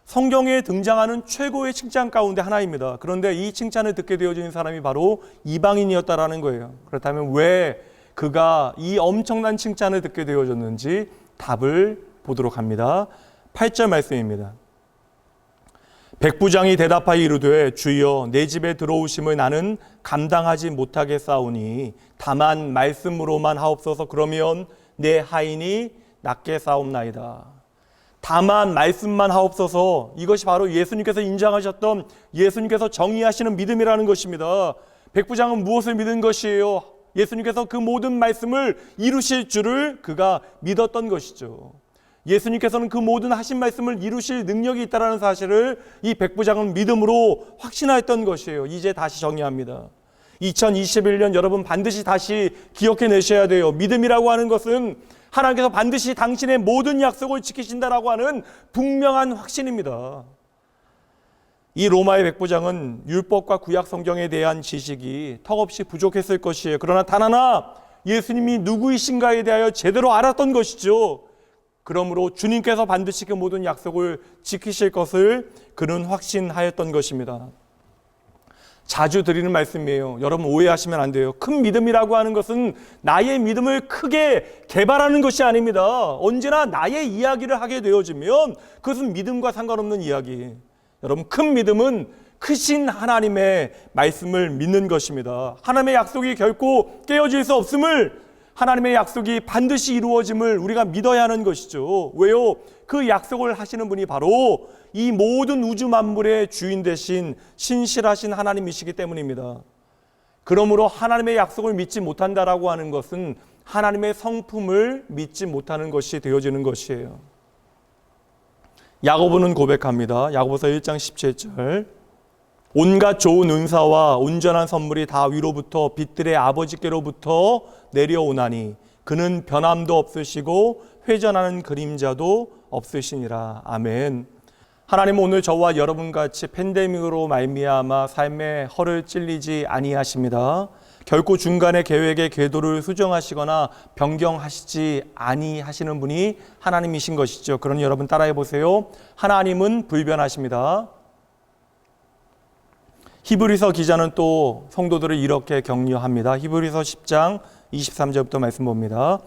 성경에 등장하는 최고의 칭찬 가운데 하나입니다. 그런데 이 칭찬을 듣게 되어진 사람이 바로 이방인이었다라는 거예요. 그렇다면 왜 그가 이 엄청난 칭찬을 듣게 되어졌는지 답을 보도록 합니다. 8절 말씀입니다. 백부장이 대답하여 이르되 주여 내 집에 들어오심을 나는 감당하지 못하겠사오니 다만 말씀으로만 하옵소서. 그러면 내 하인이 낫게 싸움나이다. 다만 말씀만 하옵소서. 이것이 바로 예수님께서 인정하셨던 예수님께서 정의하시는 믿음이라는 것입니다. 백부장은 무엇을 믿은 것이에요? 예수님께서 그 모든 말씀을 이루실 줄을 그가 믿었던 것이죠. 예수님께서는 그 모든 하신 말씀을 이루실 능력이 있다는 사실을 이 백부장은 믿음으로 확신하였던 것이에요. 이제 다시 정의합니다. 2021년 여러분 반드시 다시 기억해내셔야 돼요. 믿음이라고 하는 것은 하나님께서 반드시 당신의 모든 약속을 지키신다라고 하는 분명한 확신입니다. 이 로마의 백부장은 율법과 구약 성경에 대한 지식이 턱없이 부족했을 것이에요. 그러나 단 하나 예수님이 누구이신가에 대하여 제대로 알았던 것이죠. 그러므로 주님께서 반드시 그 모든 약속을 지키실 것을 그는 확신하였던 것입니다. 자주 드리는 말씀이에요. 여러분 오해하시면 안 돼요. 큰 믿음이라고 하는 것은 나의 믿음을 크게 개발하는 것이 아닙니다. 언제나 나의 이야기를 하게 되어지면 그것은 믿음과 상관없는 이야기. 여러분 큰 믿음은 크신 하나님의 말씀을 믿는 것입니다. 하나님의 약속이 결코 깨어질 수 없음을, 하나님의 약속이 반드시 이루어짐을 우리가 믿어야 하는 것이죠. 왜요? 그 약속을 하시는 분이 바로 이 모든 우주 만물의 주인 되신 신실하신 하나님이시기 때문입니다. 그러므로 하나님의 약속을 믿지 못한다라고 하는 것은 하나님의 성품을 믿지 못하는 것이 되어지는 것이에요. 야고보는 고백합니다. 야고보서 1장 17절. 온갖 좋은 은사와 온전한 선물이 다 위로부터 빛들의 아버지께로부터 내려오나니 그는 변함도 없으시고 회전하는 그림자도 없으시니라. 아멘. 하나님은 오늘 저와 여러분같이 팬데믹으로 말미암아 삶의 허를 찔리지 아니하십니다. 결코 중간에 계획의 궤도를 수정하시거나 변경하시지 아니하시는 분이 하나님이신 것이죠. 그러니 여러분 따라해 보세요. 하나님은 불변하십니다. 히브리서 기자는 또 성도들을 이렇게 격려합니다. 히브리서 10장 23절부터 말씀 봅니다.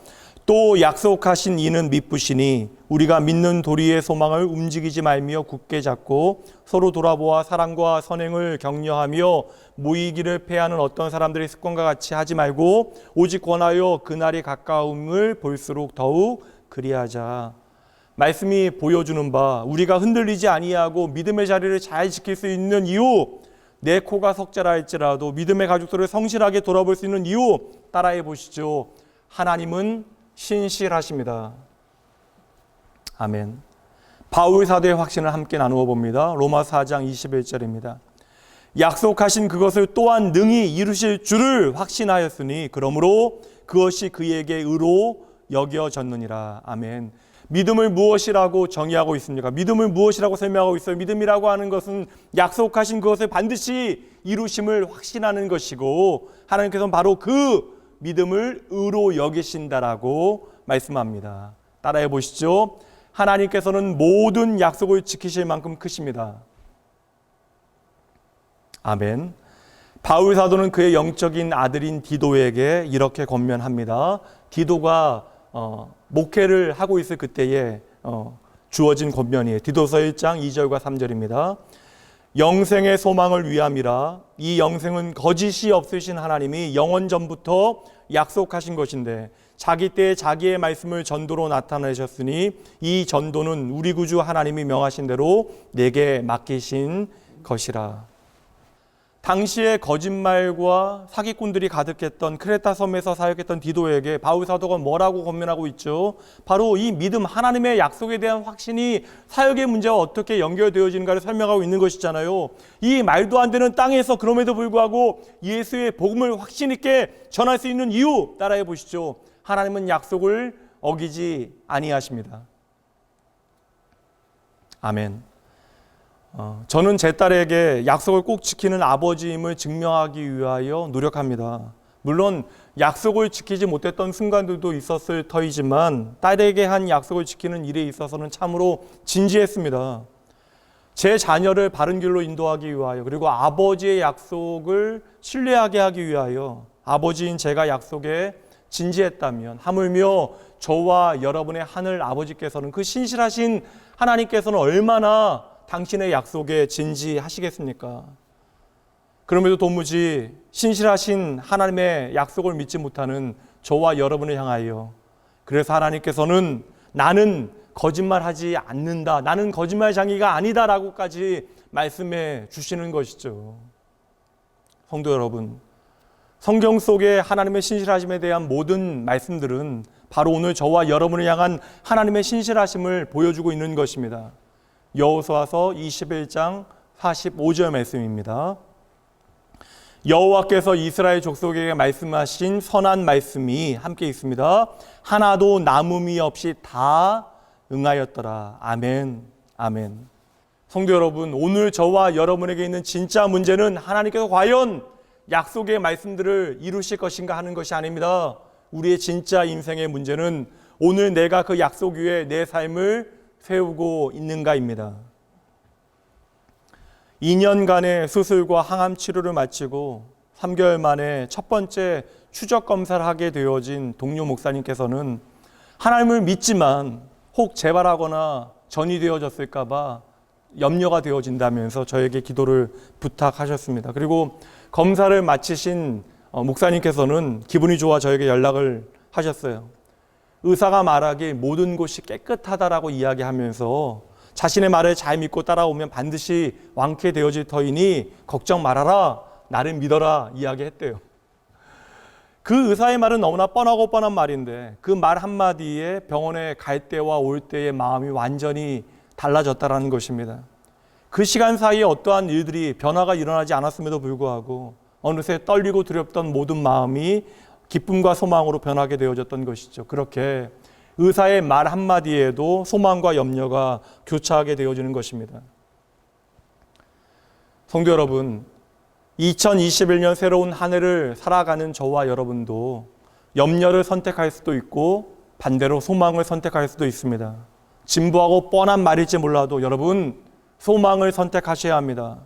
또 약속하신 이는 미쁘시니 우리가 믿는 도리의 소망을 움직이지 말며 굳게 잡고 서로 돌아보아 사랑과 선행을 격려하며 모이기를 패하는 어떤 사람들의 습관과 같이 하지 말고 오직 권하여 그날이 가까움을 볼수록 더욱 그리하자. 말씀이 보여주는 바 우리가 흔들리지 아니하고 믿음의 자리를 잘 지킬 수 있는 이유, 내 코가 석자라 할지라도 믿음의 가족들을 성실하게 돌아볼 수 있는 이유 따라해 보시죠. 하나님은 신실하십니다. 아멘. 바울 사도의 확신을 함께 나누어 봅니다. 로마서 4장 21절입니다. 약속하신 그것을 또한 능히 이루실 줄을 확신하였으니 그러므로 그것이 그에게 의로 여겨졌느니라. 아멘. 믿음을 무엇이라고 정의하고 있습니까? 믿음을 무엇이라고 설명하고 있어요? 믿음이라고 하는 것은 약속하신 그것을 반드시 이루심을 확신하는 것이고 하나님께서는 바로 그 믿음을 의로 여기신다라고 말씀합니다. 따라해 보시죠. 하나님께서는 모든 약속을 지키실 만큼 크십니다. 아멘. 바울 사도는 그의 영적인 아들인 디도에게 이렇게 권면합니다. 디도가 목회를 하고 있을 그때에 주어진 권면이에요. 디도서 1장 2절과 3절입니다. 영생의 소망을 위함이라. 이 영생은 거짓이 없으신 하나님이 영원 전부터 약속하신 것인데 자기 때에 자기의 말씀을 전도로 나타내셨으니 이 전도는 우리 구주 하나님이 명하신 대로 내게 맡기신 것이라. 당시에 거짓말과 사기꾼들이 가득했던 크레타 섬에서 사역했던 디도에게 바울 사도가 뭐라고 권면하고 있죠? 바로 이 믿음, 하나님의 약속에 대한 확신이 사역의 문제와 어떻게 연결되어지는가를 설명하고 있는 것이잖아요. 이 말도 안 되는 땅에서 그럼에도 불구하고 예수의 복음을 확신 있게 전할 수 있는 이유 따라해 보시죠. 하나님은 약속을 어기지 아니하십니다. 아멘. 저는 제 딸에게 약속을 꼭 지키는 아버지임을 증명하기 위하여 노력합니다. 물론 약속을 지키지 못했던 순간들도 있었을 터이지만 딸에게 한 약속을 지키는 일에 있어서는 참으로 진지했습니다. 제 자녀를 바른 길로 인도하기 위하여 그리고 아버지의 약속을 신뢰하게 하기 위하여 아버지인 제가 약속에 진지했다면 하물며 저와 여러분의 하늘 아버지께서는 그 신실하신 하나님께서는 얼마나 당신의 약속에 진지하시겠습니까? 그럼에도 도무지 신실하신 하나님의 약속을 믿지 못하는 저와 여러분을 향하여 그래서 하나님께서는 나는 거짓말하지 않는다. 나는 거짓말장이가 아니다라고까지 말씀해 주시는 것이죠. 성도 여러분, 성경 속에 하나님의 신실하심에 대한 모든 말씀들은 바로 오늘 저와 여러분을 향한 하나님의 신실하심을 보여주고 있는 것입니다. 여호수아서 21장 45절 말씀입니다. 여호와께서 이스라엘 족속에게 말씀하신 선한 말씀이 함께 있습니다. 하나도 남음이 없이 다 응하였더라. 아멘. 아멘. 성도 여러분, 오늘 저와 여러분에게 있는 진짜 문제는 하나님께서 과연 약속의 말씀들을 이루실 것인가 하는 것이 아닙니다. 우리의 진짜 인생의 문제는 오늘 내가 그 약속 위에 내 삶을 세우고 있는가입니다. 2년간의 수술과 항암 치료를 마치고 3개월 만에 첫 번째 추적 검사를 하게 되어진 동료 목사님께서는 하나님을 믿지만 혹 재발하거나 전이 되어졌을까 봐 염려가 되어진다면서 저에게 기도를 부탁하셨습니다. 그리고 검사를 마치신 목사님께서는 기분이 좋아 저에게 연락을 하셨어요. 의사가 말하기 모든 곳이 깨끗하다라고 이야기하면서 자신의 말을 잘 믿고 따라오면 반드시 완쾌되어질 터이니 걱정 말아라, 나를 믿어라 이야기했대요. 그 의사의 말은 너무나 뻔하고 뻔한 말인데 그 말 한마디에 병원에 갈 때와 올 때의 마음이 완전히 달라졌다라는 것입니다. 그 시간 사이에 어떠한 일들이 변화가 일어나지 않았음에도 불구하고 어느새 떨리고 두렵던 모든 마음이 기쁨과 소망으로 변하게 되어졌던 것이죠. 그렇게 의사의 말 한마디에도 소망과 염려가 교차하게 되어지는 것입니다. 성도 여러분, 2021년 새로운 한 해를 살아가는 저와 여러분도 염려를 선택할 수도 있고 반대로 소망을 선택할 수도 있습니다. 진부하고 뻔한 말일지 몰라도 여러분 소망을 선택하셔야 합니다.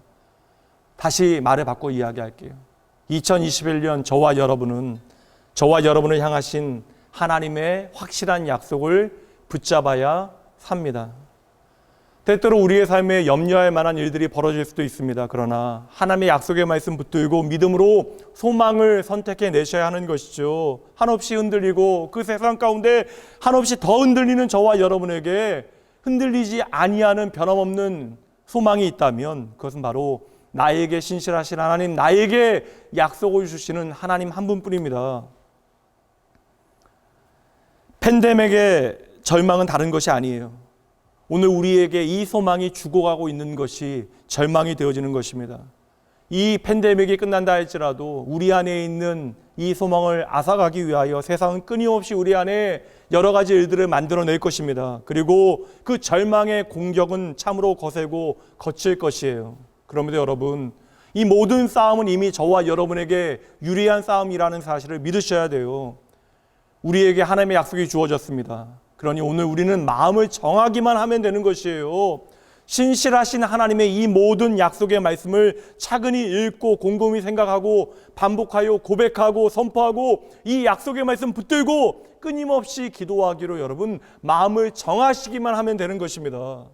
다시 말을 바꿔 이야기할게요. 2021년 저와 여러분을 향하신 하나님의 확실한 약속을 붙잡아야 삽니다. 때때로 우리의 삶에 염려할 만한 일들이 벌어질 수도 있습니다. 그러나 하나님의 약속의 말씀 붙들고 믿음으로 소망을 선택해 내셔야 하는 것이죠. 한없이 흔들리고 그 세상 가운데 한없이 더 흔들리는 저와 여러분에게 흔들리지 아니하는 변함없는 소망이 있다면 그것은 바로 나에게 신실하신 하나님, 나에게 약속을 주시는 하나님 한 분뿐입니다. 팬데믹의 절망은 다른 것이 아니에요. 오늘 우리에게 이 소망이 죽어가고 있는 것이 절망이 되어지는 것입니다. 이 팬데믹이 끝난다 할지라도 우리 안에 있는 이 소망을 앗아가기 위하여 세상은 끊임없이 우리 안에 여러 가지 일들을 만들어낼 것입니다. 그리고 그 절망의 공격은 참으로 거세고 거칠 것이에요. 그럼에도 여러분, 이 모든 싸움은 이미 저와 여러분에게 유리한 싸움이라는 사실을 믿으셔야 돼요. 우리에게 하나님의 약속이 주어졌습니다. 그러니 오늘 우리는 마음을 정하기만 하면 되는 것이에요. 신실하신 하나님의 이 모든 약속의 말씀을 차근히 읽고 곰곰이 생각하고 반복하여 고백하고 선포하고 이 약속의 말씀 붙들고 끊임없이 기도하기로 여러분 마음을 정하시기만 하면 되는 것입니다.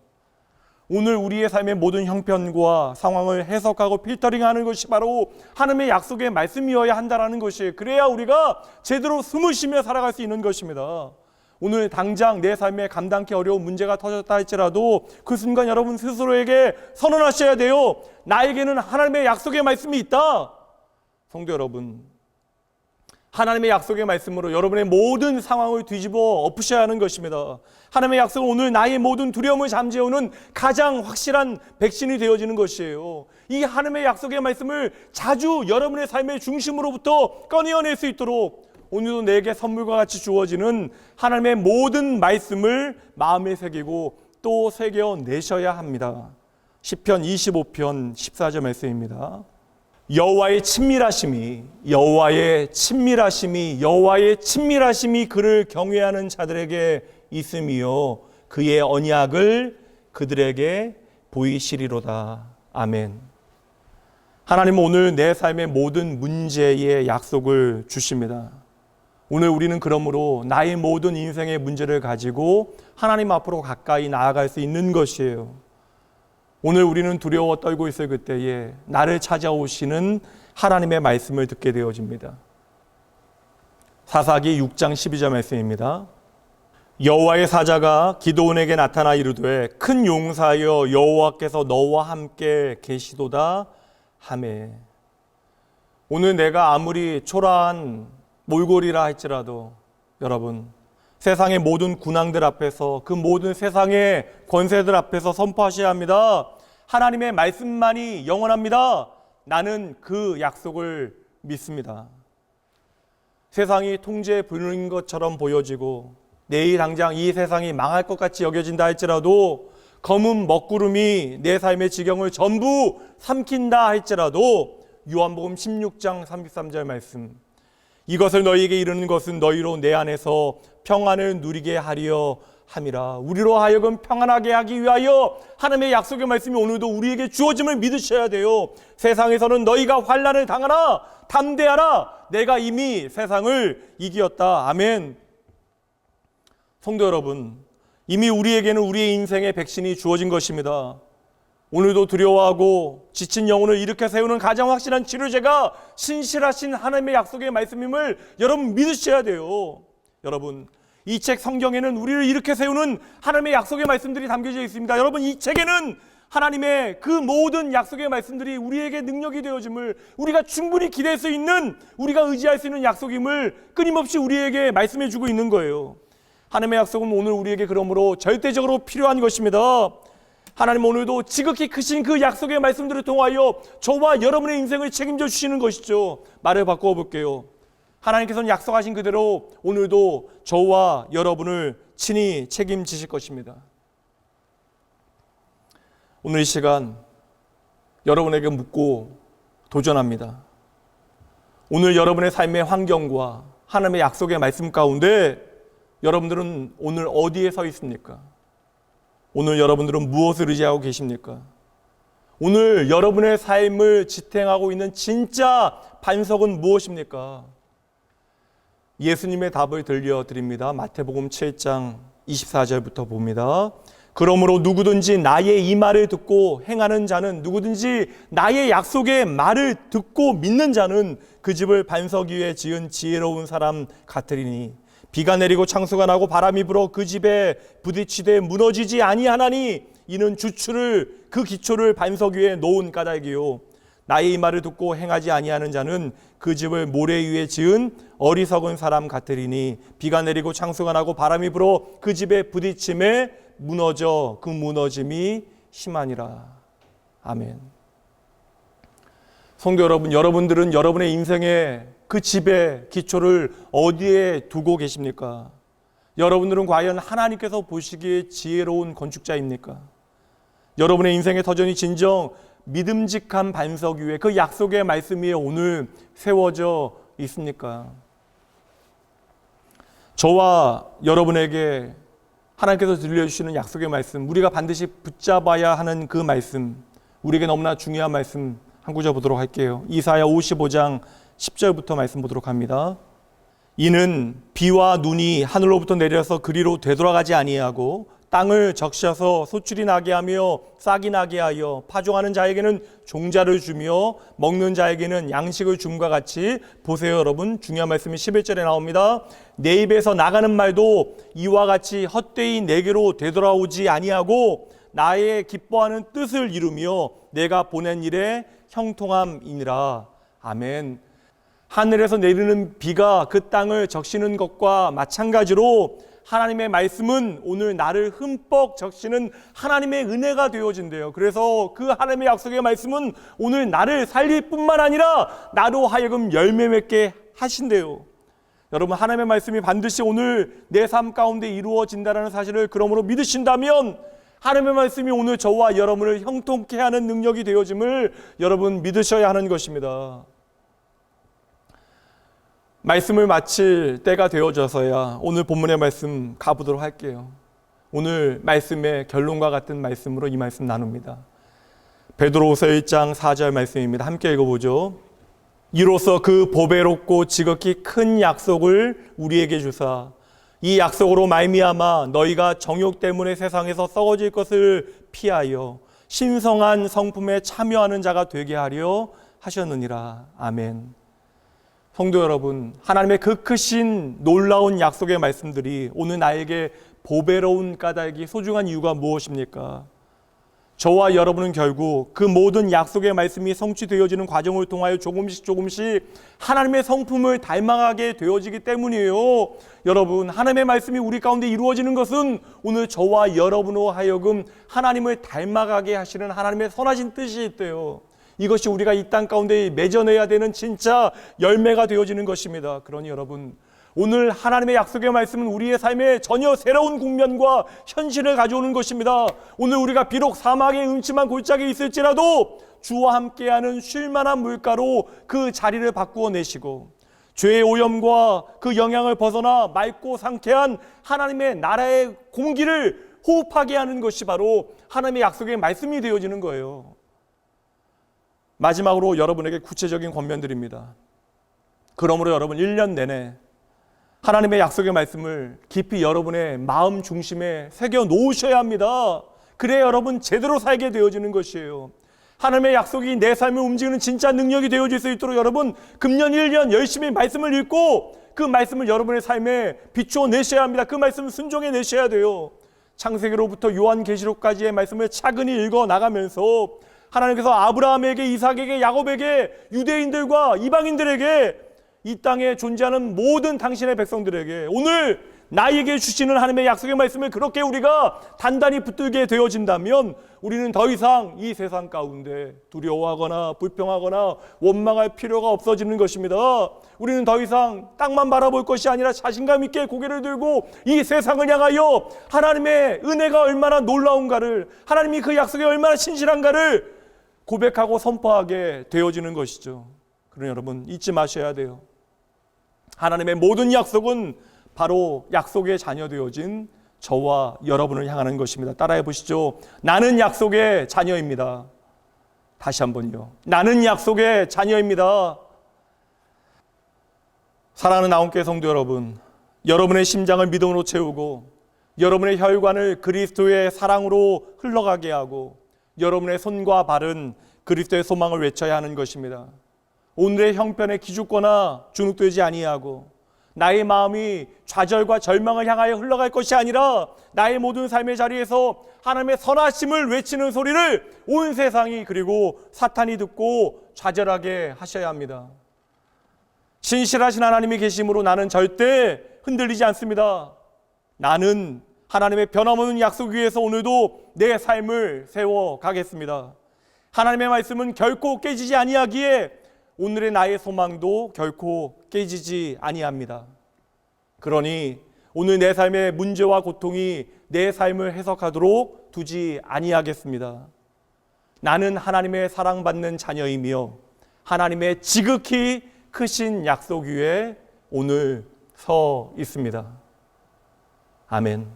오늘 우리의 삶의 모든 형편과 상황을 해석하고 필터링하는 것이 바로 하나님의 약속의 말씀이어야 한다는 것이에요. 그래야 우리가 제대로 숨을 쉬며 살아갈 수 있는 것입니다. 오늘 당장 내 삶에 감당하기 어려운 문제가 터졌다 할지라도 그 순간 여러분 스스로에게 선언하셔야 돼요. 나에게는 하나님의 약속의 말씀이 있다. 성도 여러분, 하나님의 약속의 말씀으로 여러분의 모든 상황을 뒤집어 엎으셔야 하는 것입니다. 하나님의 약속은 오늘 나의 모든 두려움을 잠재우는 가장 확실한 백신이 되어지는 것이에요. 이 하나님의 약속의 말씀을 자주 여러분의 삶의 중심으로부터 꺼내어낼 수 있도록 오늘도 내게 선물과 같이 주어지는 하나님의 모든 말씀을 마음에 새기고 또 새겨내셔야 합니다. 시편 25편 14절 말씀입니다. 여호와의 친밀하심이 그를 경외하는 자들에게 있음이요 그의 언약을 그들에게 보이시리로다. 아멘. 하나님은 오늘 내 삶의 모든 문제의 약속을 주십니다. 오늘 우리는 그러므로 나의 모든 인생의 문제를 가지고 하나님 앞으로 가까이 나아갈 수 있는 것이에요. 오늘 우리는 두려워 떨고 있을 그때에 나를 찾아오시는 하나님의 말씀을 듣게 되어집니다. 사사기 6장 12절 말씀입니다. 여호와의 사자가 기드온에게 나타나 이르되 큰 용사여 여호와께서 너와 함께 계시도다 하매. 오늘 내가 아무리 초라한 몰골이라 할지라도 여러분 세상의 모든 군왕들 앞에서 그 모든 세상의 권세들 앞에서 선포하셔야 합니다. 하나님의 말씀만이 영원합니다. 나는 그 약속을 믿습니다. 세상이 통제에 불는 것처럼 보여지고 내일 당장 이 세상이 망할 것 같이 여겨진다 할지라도 검은 먹구름이 내 삶의 지경을 전부 삼킨다 할지라도 요한복음 16장 33절 말씀 이것을 너희에게 이르는 것은 너희로 내 안에서 평안을 누리게 하려 함이라. 우리로 하여금 평안하게 하기 위하여 하나님의 약속의 말씀이 오늘도 우리에게 주어짐을 믿으셔야 돼요. 세상에서는 너희가 환난을 당하라 담대하라 내가 이미 세상을 이기었다. 아멘. 성도 여러분, 이미 우리에게는 우리의 인생의 백신이 주어진 것입니다. 오늘도 두려워하고 지친 영혼을 일으켜 세우는 가장 확실한 치료제가 신실하신 하나님의 약속의 말씀임을 여러분 믿으셔야 돼요. 여러분, 이 책 성경에는 우리를 일으켜 세우는 하나님의 약속의 말씀들이 담겨져 있습니다. 여러분, 이 책에는 하나님의 그 모든 약속의 말씀들이 우리에게 능력이 되어짐을 우리가 충분히 기대할 수 있는 우리가 의지할 수 있는 약속임을 끊임없이 우리에게 말씀해 주고 있는 거예요. 하나님의 약속은 오늘 우리에게 그러므로 절대적으로 필요한 것입니다. 하나님 오늘도 지극히 크신 그 약속의 말씀들을 통하여 저와 여러분의 인생을 책임져 주시는 것이죠. 말을 바꾸어 볼게요. 하나님께서는 약속하신 그대로 오늘도 저와 여러분을 친히 책임지실 것입니다. 오늘 이 시간 여러분에게 묻고 도전합니다. 오늘 여러분의 삶의 환경과 하나님의 약속의 말씀 가운데 여러분들은 오늘 어디에 서 있습니까? 오늘 여러분들은 무엇을 의지하고 계십니까? 오늘 여러분의 삶을 지탱하고 있는 진짜 반석은 무엇입니까? 예수님의 답을 들려드립니다. 마태복음 7장 24절부터 봅니다. 그러므로 누구든지 나의 이 말을 듣고 행하는 자는 누구든지 나의 약속의 말을 듣고 믿는 자는 그 집을 반석 위에 지은 지혜로운 사람 같으리니 비가 내리고 창수가 나고 바람이 불어 그 집에 부딪히되 무너지지 아니하나니 이는 주추를 그 기초를 반석 위에 놓은 까닭이요 나의 이 말을 듣고 행하지 아니하는 자는 그 집을 모래 위에 지은 어리석은 사람 같으리니 비가 내리고 창수가 나고 바람이 불어 그 집에 부딪힘에 무너져 그 무너짐이 심하니라. 아멘. 성도 여러분, 여러분들은 여러분의 인생의 그 집의 기초를 어디에 두고 계십니까? 여러분들은 과연 하나님께서 보시기에 지혜로운 건축자입니까? 여러분의 인생의 터전이 진정 믿음직한 반석 위에, 그 약속의 말씀 위에 오늘 세워져 있습니까? 저와 여러분에게 하나님께서 들려주시는 약속의 말씀, 우리가 반드시 붙잡아야 하는 그 말씀, 우리에게 너무나 중요한 말씀 한 구절 보도록 할게요. 이사야 55장 10절부터 말씀 보도록 합니다. 이는 비와 눈이 하늘로부터 내려서 그리로 되돌아가지 아니하고 땅을 적셔서 소출이 나게 하며 싹이 나게 하여 파종하는 자에게는 종자를 주며 먹는 자에게는 양식을 줌과 같이, 보세요 여러분, 중요한 말씀이 11절에 나옵니다. 내 입에서 나가는 말도 이와 같이 헛되이 내게로 되돌아오지 아니하고 나의 기뻐하는 뜻을 이루며 내가 보낸 일에 형통함이니라. 아멘. 하늘에서 내리는 비가 그 땅을 적시는 것과 마찬가지로 하나님의 말씀은 오늘 나를 흠뻑 적시는 하나님의 은혜가 되어진대요. 그래서 그 하나님의 약속의 말씀은 오늘 나를 살릴 뿐만 아니라 나로 하여금 열매 맺게 하신대요. 여러분, 하나님의 말씀이 반드시 오늘 내 삶 가운데 이루어진다는 사실을 그러므로 믿으신다면 하나님의 말씀이 오늘 저와 여러분을 형통케 하는 능력이 되어짐을 여러분 믿으셔야 하는 것입니다. 말씀을 마칠 때가 되어져서야 오늘 본문의 말씀 가보도록 할게요. 오늘 말씀의 결론과 같은 말씀으로 이 말씀 나눕니다. 베드로후서 1장 4절 말씀입니다. 함께 읽어보죠. 이로써 그 보배롭고 지극히 큰 약속을 우리에게 주사 이 약속으로 말미암아 너희가 정욕 때문에 세상에서 썩어질 것을 피하여 신성한 성품에 참여하는 자가 되게 하려 하셨느니라. 아멘. 성도 여러분, 하나님의 그 크신 놀라운 약속의 말씀들이 오늘 나에게 보배로운 까닭이 소중한 이유가 무엇입니까? 저와 여러분은 결국 그 모든 약속의 말씀이 성취되어지는 과정을 통하여 조금씩 하나님의 성품을 닮아가게 되어지기 때문이에요. 여러분, 하나님의 말씀이 우리 가운데 이루어지는 것은 오늘 저와 여러분으로 하여금 하나님을 닮아가게 하시는 하나님의 선하신 뜻이 있대요. 이것이 우리가 이 땅 가운데 맺어내야 되는 진짜 열매가 되어지는 것입니다. 그러니 여러분, 오늘 하나님의 약속의 말씀은 우리의 삶에 전혀 새로운 국면과 현실을 가져오는 것입니다. 오늘 우리가 비록 사막의 음침한 골짜기에 있을지라도 주와 함께하는 쉴만한 물가로 그 자리를 바꾸어 내시고 죄의 오염과 그 영향을 벗어나 맑고 상쾌한 하나님의 나라의 공기를 호흡하게 하는 것이 바로 하나님의 약속의 말씀이 되어지는 거예요. 마지막으로 여러분에게 구체적인 권면드립니다. 그러므로 여러분 1년 내내 하나님의 약속의 말씀을 깊이 여러분의 마음 중심에 새겨 놓으셔야 합니다. 그래야 여러분 제대로 살게 되어지는 것이에요. 하나님의 약속이 내 삶을 움직이는 진짜 능력이 되어질 수 있도록 여러분 금년 1년 열심히 말씀을 읽고 그 말씀을 여러분의 삶에 비추어 내셔야 합니다. 그 말씀을 순종해 내셔야 돼요. 창세기로부터 요한계시록까지의 말씀을 차근히 읽어 나가면서 하나님께서 아브라함에게, 이삭에게, 야곱에게, 유대인들과 이방인들에게, 이 땅에 존재하는 모든 당신의 백성들에게 오늘 나에게 주시는 하나님의 약속의 말씀을 그렇게 우리가 단단히 붙들게 되어진다면 우리는 더 이상 이 세상 가운데 두려워하거나 불평하거나 원망할 필요가 없어지는 것입니다. 우리는 더 이상 땅만 바라볼 것이 아니라 자신감 있게 고개를 들고 이 세상을 향하여 하나님의 은혜가 얼마나 놀라운가를, 하나님이 그 약속에 얼마나 신실한가를 고백하고 선포하게 되어지는 것이죠. 그러니 여러분 잊지 마셔야 돼요. 하나님의 모든 약속은 바로 약속의 자녀 되어진 저와 여러분을 향하는 것입니다. 따라해 보시죠. 나는 약속의 자녀입니다. 다시 한번요. 나는 약속의 자녀입니다. 사랑하는 나온교회 성도 여러분, 여러분의 심장을 믿음으로 채우고 여러분의 혈관을 그리스도의 사랑으로 흘러가게 하고 여러분의 손과 발은 그리스도의 소망을 외쳐야 하는 것입니다. 오늘의 형편에 기죽거나 주눅들지 아니하고 나의 마음이 좌절과 절망을 향하여 흘러갈 것이 아니라 나의 모든 삶의 자리에서 하나님의 선하심을 외치는 소리를 온 세상이 그리고 사탄이 듣고 좌절하게 하셔야 합니다. 신실하신 하나님이 계심으로 나는 절대 흔들리지 않습니다. 나는 하나님의 변함없는 약속 위에서 오늘도 내 삶을 세워가겠습니다. 하나님의 말씀은 결코 깨지지 아니하기에 오늘의 나의 소망도 결코 깨지지 아니합니다. 그러니 오늘 내 삶의 문제와 고통이 내 삶을 해석하도록 두지 아니하겠습니다. 나는 하나님의 사랑받는 자녀이며 하나님의 지극히 크신 약속 위에 오늘 서 있습니다. 아멘.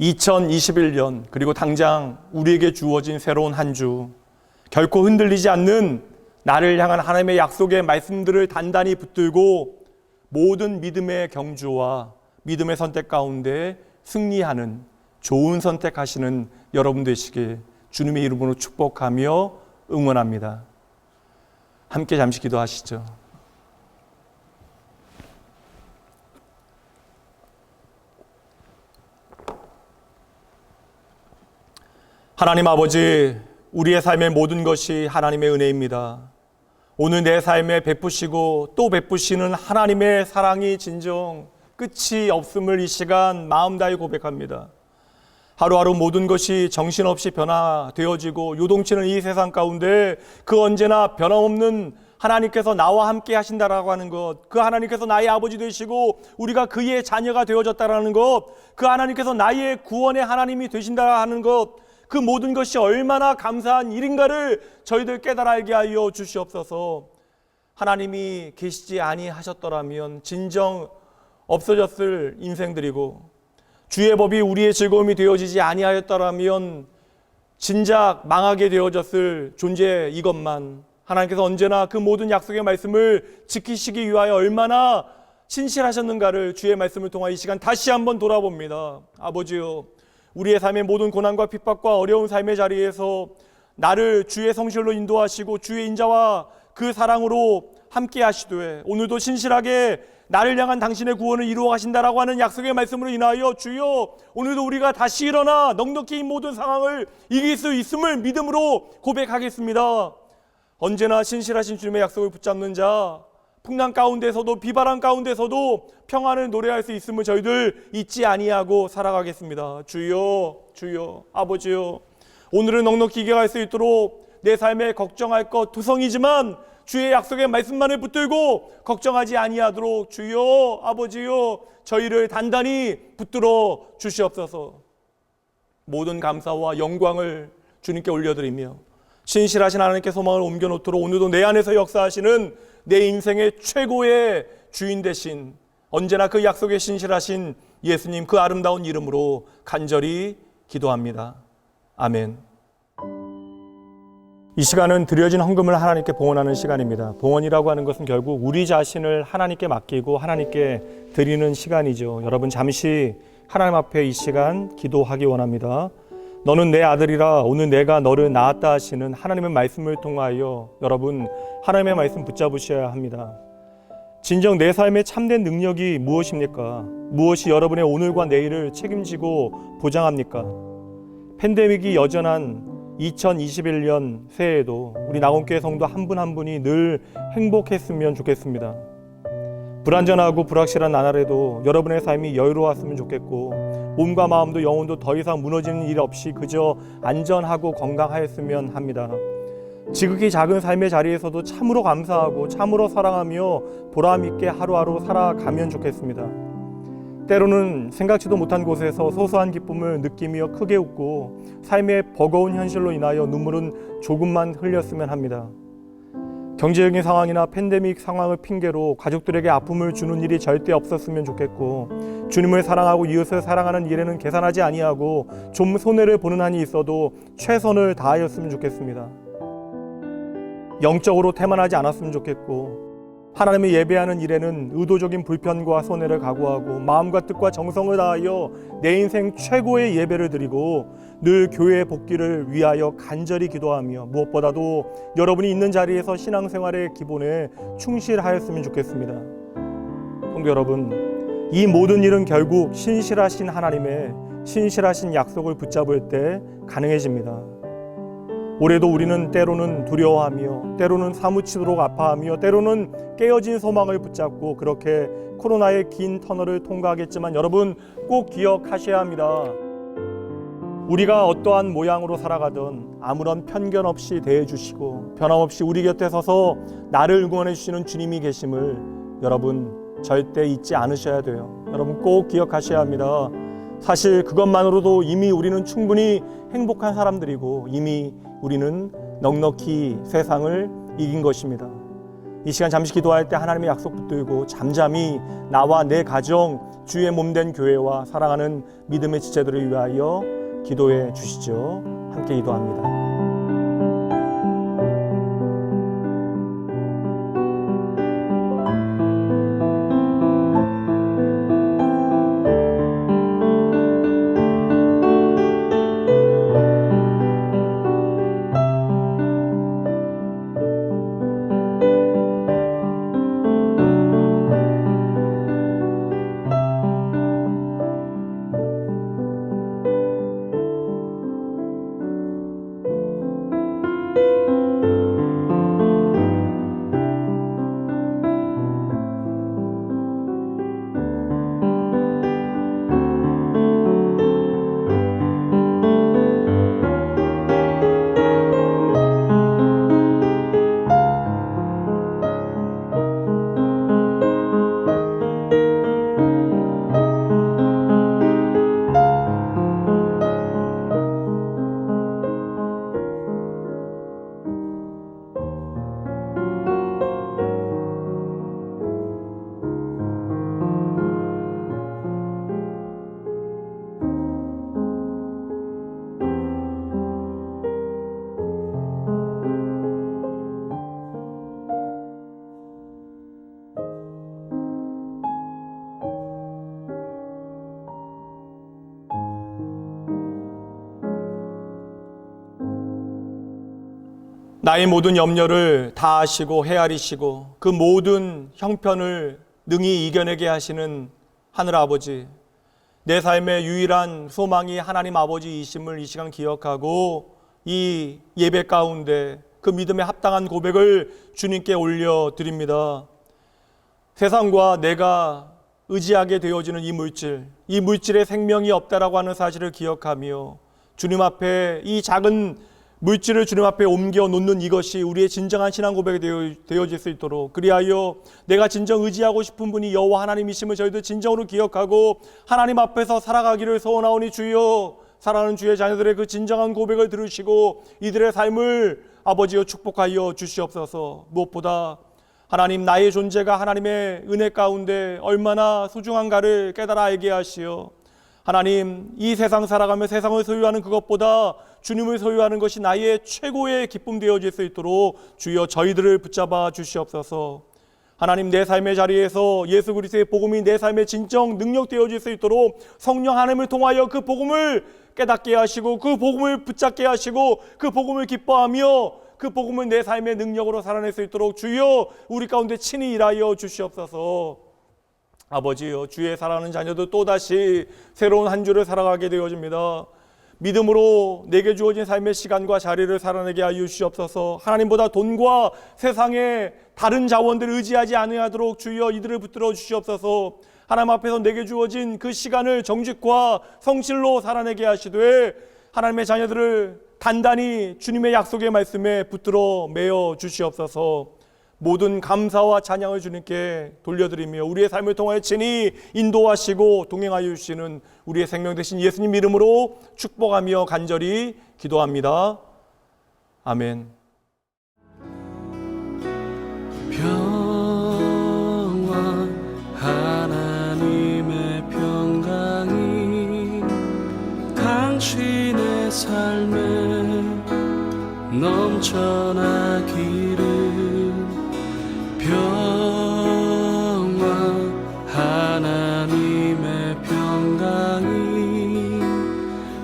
2021년 그리고 당장 우리에게 주어진 새로운 한 주, 결코 흔들리지 않는 나를 향한 하나님의 약속의 말씀들을 단단히 붙들고 모든 믿음의 경주와 믿음의 선택 가운데 승리하는 좋은 선택하시는 여러분 되시길 주님의 이름으로 축복하며 응원합니다. 함께 잠시 기도하시죠. 하나님 아버지, 우리의 삶의 모든 것이 하나님의 은혜입니다. 오늘 내 삶에 베푸시고 또 베푸시는 하나님의 사랑이 진정 끝이 없음을 이 시간 마음 다해 고백합니다. 하루하루 모든 것이 정신없이 변화되어지고 요동치는 이 세상 가운데 그 언제나 변함없는 하나님께서 나와 함께 하신다라고 하는 것, 그 하나님께서 나의 아버지 되시고 우리가 그의 자녀가 되어졌다라는 것, 그 하나님께서 나의 구원의 하나님이 되신다라는 하는 것, 그 모든 것이 얼마나 감사한 일인가를 저희들 깨달아 알게 하여 주시옵소서. 하나님이 계시지 아니하셨더라면 진정 없어졌을 인생들이고 주의 법이 우리의 즐거움이 되어지지 아니하였더라면 진작 망하게 되어졌을 존재 이것만 하나님께서 언제나 그 모든 약속의 말씀을 지키시기 위하여 얼마나 신실하셨는가를 주의 말씀을 통하여 이 시간 다시 한번 돌아봅니다. 아버지요, 우리의 삶의 모든 고난과 핍박과 어려운 삶의 자리에서 나를 주의 성실로 인도하시고 주의 인자와 그 사랑으로 함께 하시되 오늘도 신실하게 나를 향한 당신의 구원을 이루어 가신다라고 하는 약속의 말씀으로 인하여 주여 오늘도 우리가 다시 일어나 넉넉히 이 모든 상황을 이길 수 있음을 믿음으로 고백하겠습니다. 언제나 신실하신 주님의 약속을 붙잡는 자, 풍랑 가운데서도 비바람 가운데서도 평안을 노래할 수 있음을 저희들 잊지 아니하고 살아가겠습니다. 주여, 주여, 아버지여, 오늘은 넉넉히 이겨갈 수 있도록 내 삶에 걱정할 것 투성이지만 주의 약속의 말씀만을 붙들고 걱정하지 아니하도록 주여, 아버지여, 저희를 단단히 붙들어 주시옵소서. 모든 감사와 영광을 주님께 올려드리며 신실하신 하나님께 소망을 옮겨놓도록 오늘도 내 안에서 역사하시는 내 인생의 최고의 주인 되신 언제나 그 약속에 신실하신 예수님 그 아름다운 이름으로 간절히 기도합니다. 아멘. 이 시간은 드려진 헌금을 하나님께 봉헌하는 시간입니다. 봉헌이라고 하는 것은 결국 우리 자신을 하나님께 맡기고 하나님께 드리는 시간이죠. 여러분 잠시 하나님 앞에 이 시간 기도하기 원합니다. 너는 내 아들이라 오늘 내가 너를 낳았다 하시는 하나님의 말씀을 통하여 여러분 하나님의 말씀 붙잡으셔야 합니다. 진정 내 삶의 참된 능력이 무엇입니까? 무엇이 여러분의 오늘과 내일을 책임지고 보장합니까? 팬데믹이 여전한 2021년 새해에도 우리 낙원교회 성도 한 분 한 분이 늘 행복했으면 좋겠습니다. 불안전하고 불확실한 나날에도 여러분의 삶이 여유로웠으면 좋겠고 몸과 마음도 영혼도 더 이상 무너지는 일 없이 그저 안전하고 건강하였으면 합니다. 지극히 작은 삶의 자리에서도 참으로 감사하고 참으로 사랑하며 보람있게 하루하루 살아가면 좋겠습니다. 때로는 생각지도 못한 곳에서 소소한 기쁨을 느끼며 크게 웃고 삶의 버거운 현실로 인하여 눈물은 조금만 흘렸으면 합니다. 경제적인 상황이나 팬데믹 상황을 핑계로 가족들에게 아픔을 주는 일이 절대 없었으면 좋겠고 주님을 사랑하고 이웃을 사랑하는 일에는 계산하지 아니하고 좀 손해를 보는 한이 있어도 최선을 다하였으면 좋겠습니다. 영적으로 태만하지 않았으면 좋겠고 하나님을 예배하는 일에는 의도적인 불편과 손해를 각오하고 마음과 뜻과 정성을 다하여 내 인생 최고의 예배를 드리고 늘 교회의 복귀를 위하여 간절히 기도하며 무엇보다도 여러분이 있는 자리에서 신앙생활의 기본에 충실하였으면 좋겠습니다. 성도 여러분, 이 모든 일은 결국 신실하신 하나님의 신실하신 약속을 붙잡을 때 가능해집니다. 올해도 우리는 때로는 두려워하며, 때로는 사무치도록 아파하며, 때로는 깨어진 소망을 붙잡고 그렇게 코로나의 긴 터널을 통과하겠지만, 여러분 꼭 기억하셔야 합니다. 우리가 어떠한 모양으로 살아가든 아무런 편견 없이 대해주시고 변함없이 우리 곁에 서서 나를 응원해 주시는 주님이 계심을 여러분 절대 잊지 않으셔야 돼요. 여러분 꼭 기억하셔야 합니다. 사실 그것만으로도 이미 우리는 충분히 행복한 사람들이고, 이미 우리는 넉넉히 세상을 이긴 것입니다. 이 시간 잠시 기도할 때 하나님의 약속 붙들고 잠잠히 나와 내 가정, 주의 몸된 교회와 사랑하는 믿음의 지체들을 위하여 기도해 주시죠. 함께 기도합니다. 나의 모든 염려를 다 아시고 헤아리시고 그 모든 형편을 능히 이겨내게 하시는 하늘아버지, 내 삶의 유일한 소망이 하나님 아버지이심을 이 시간 기억하고 이 예배 가운데 그 믿음에 합당한 고백을 주님께 올려드립니다. 세상과 내가 의지하게 되어지는 이 물질에 생명이 없다라고 하는 사실을 기억하며 주님 앞에 이 작은 물질을 주님 앞에 옮겨 놓는 이것이 우리의 진정한 신앙 고백이 되어질 수 있도록, 그리하여 내가 진정 의지하고 싶은 분이 여호와 하나님이심을 저희들 진정으로 기억하고 하나님 앞에서 살아가기를 소원하오니 주여, 사랑하는 주의 자녀들의 그 진정한 고백을 들으시고 이들의 삶을 아버지여 축복하여 주시옵소서. 무엇보다 하나님, 나의 존재가 하나님의 은혜 가운데 얼마나 소중한가를 깨달아 알게 하시어 하나님, 이 세상 살아가며 세상을 소유하는 그것보다 주님을 소유하는 것이 나의 최고의 기쁨 되어질 수 있도록 주여 저희들을 붙잡아 주시옵소서. 하나님, 내 삶의 자리에서 예수 그리스도의 복음이 내 삶의 진정 능력 되어질 수 있도록 성령 하나님을 통하여 그 복음을 깨닫게 하시고 그 복음을 붙잡게 하시고 그 복음을 기뻐하며 그 복음을 내 삶의 능력으로 살아낼 수 있도록 주여 우리 가운데 친히 일하여 주시옵소서. 아버지여, 주의 사랑하는 자녀도 또다시 새로운 한 주를 살아가게 되어집니다. 믿음으로 내게 주어진 삶의 시간과 자리를 살아내게 하여 주시옵소서. 하나님보다 돈과 세상의 다른 자원들을 의지하지 아니하도록 주여 이들을 붙들어 주시옵소서. 하나님 앞에서 내게 주어진 그 시간을 정직과 성실로 살아내게 하시되 하나님의 자녀들을 단단히 주님의 약속의 말씀에 붙들어 매어 주시옵소서. 모든 감사와 찬양을 주님께 돌려드리며 우리의 삶을 통하여 친히 인도하시고 동행하여 주시는 우리의 생명 되신 예수님 이름으로 축복하며 간절히 기도합니다. 아멘. 평안, 하나님의 평강이 당신의 삶에 넘쳐나기를. 평안, 하나님의 평강이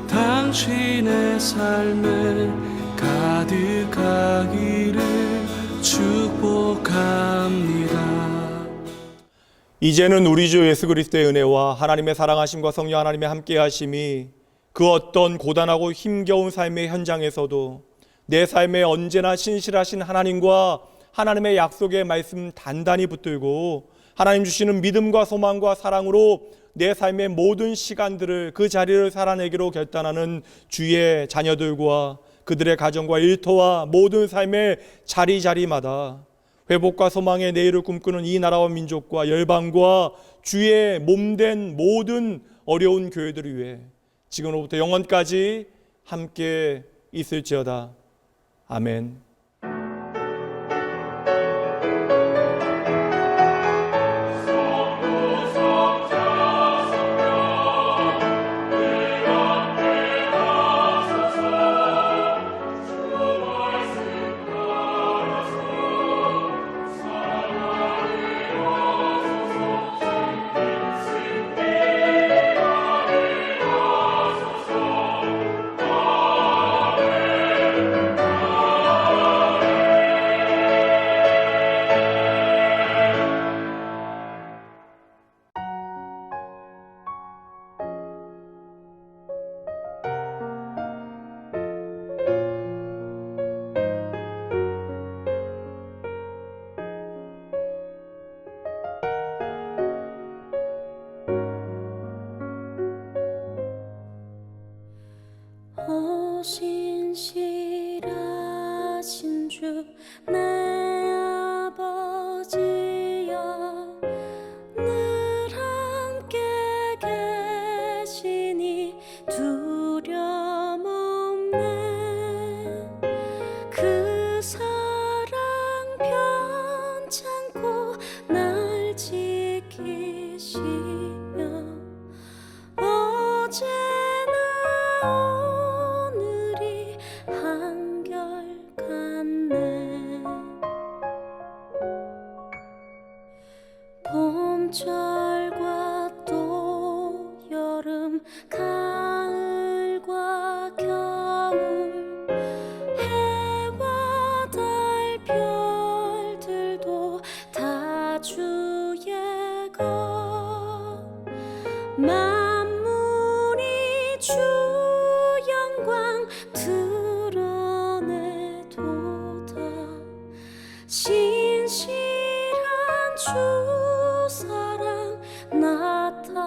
당신의 삶에 가득하기를 축복합니다. 이제는 우리 주 예수 그리스도의 은혜와 하나님의 사랑하심과 성령 하나님의 함께하심이 그 어떤 고단하고 힘겨운 삶의 현장에서도 내 삶에 언제나 신실하신 하나님과 하나님의 약속의 말씀 단단히 붙들고 하나님 주시는 믿음과 소망과 사랑으로 내 삶의 모든 시간들을 그 자리를 살아내기로 결단하는 주의 자녀들과 그들의 가정과 일터와 모든 삶의 자리자리마다 회복과 소망의 내일을 꿈꾸는 이 나라와 민족과 열방과 주의 몸된 모든 어려운 교회들을 위해 지금으로부터 영원까지 함께 있을지어다. 아멘. 오 신실하신 주 내 아버지여 늘 함께 계시니 두려움 없네. 그 사랑 편찮고 날 지키시며 어제나 오늘이 한결같네. 봄철과 또 여름 가을과 겨울 해와 달 별들도 다 주의 것. 만물이 주 영광 드러내도다. 신실한 주 사랑 나타내네.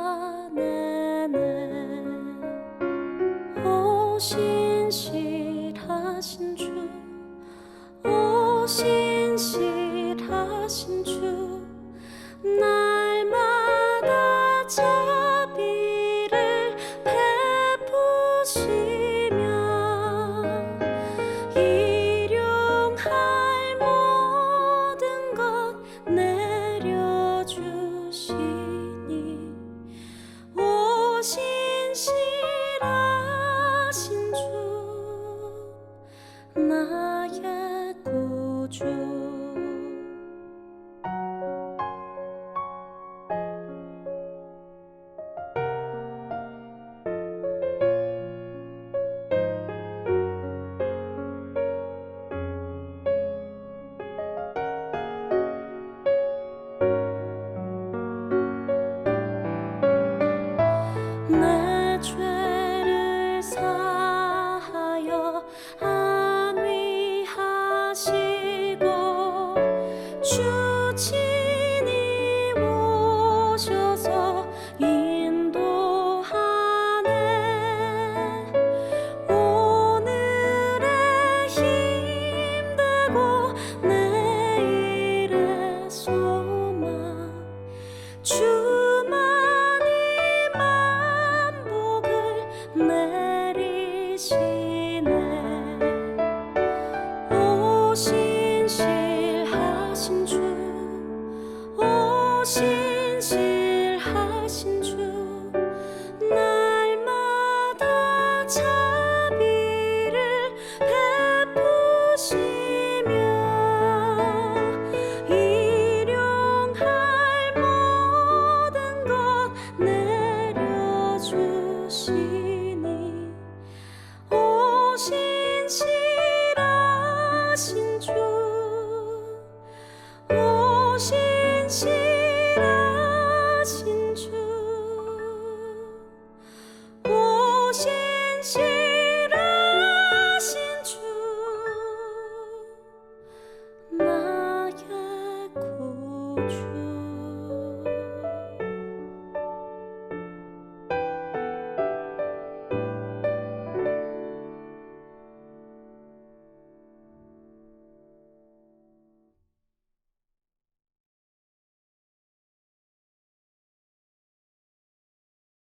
오 신실하신 주, 오 신실하신 주 날마다 자비를 베푸시며 일용할 모든 것 내려주시니 오 신실하신 주 나의 구주. 내 죄를 사하여 안위하시고 주 친히 오셔서 인도하네. 오늘의 힘되고 내일의 소망 주만이 만복을 내리시네. 오 신실하신 주, 오 신실하신 주 날마다 자비를 베푸시며 일용할 모든 것 내려주시니 오 신실하신 주, 오 신실하신 오시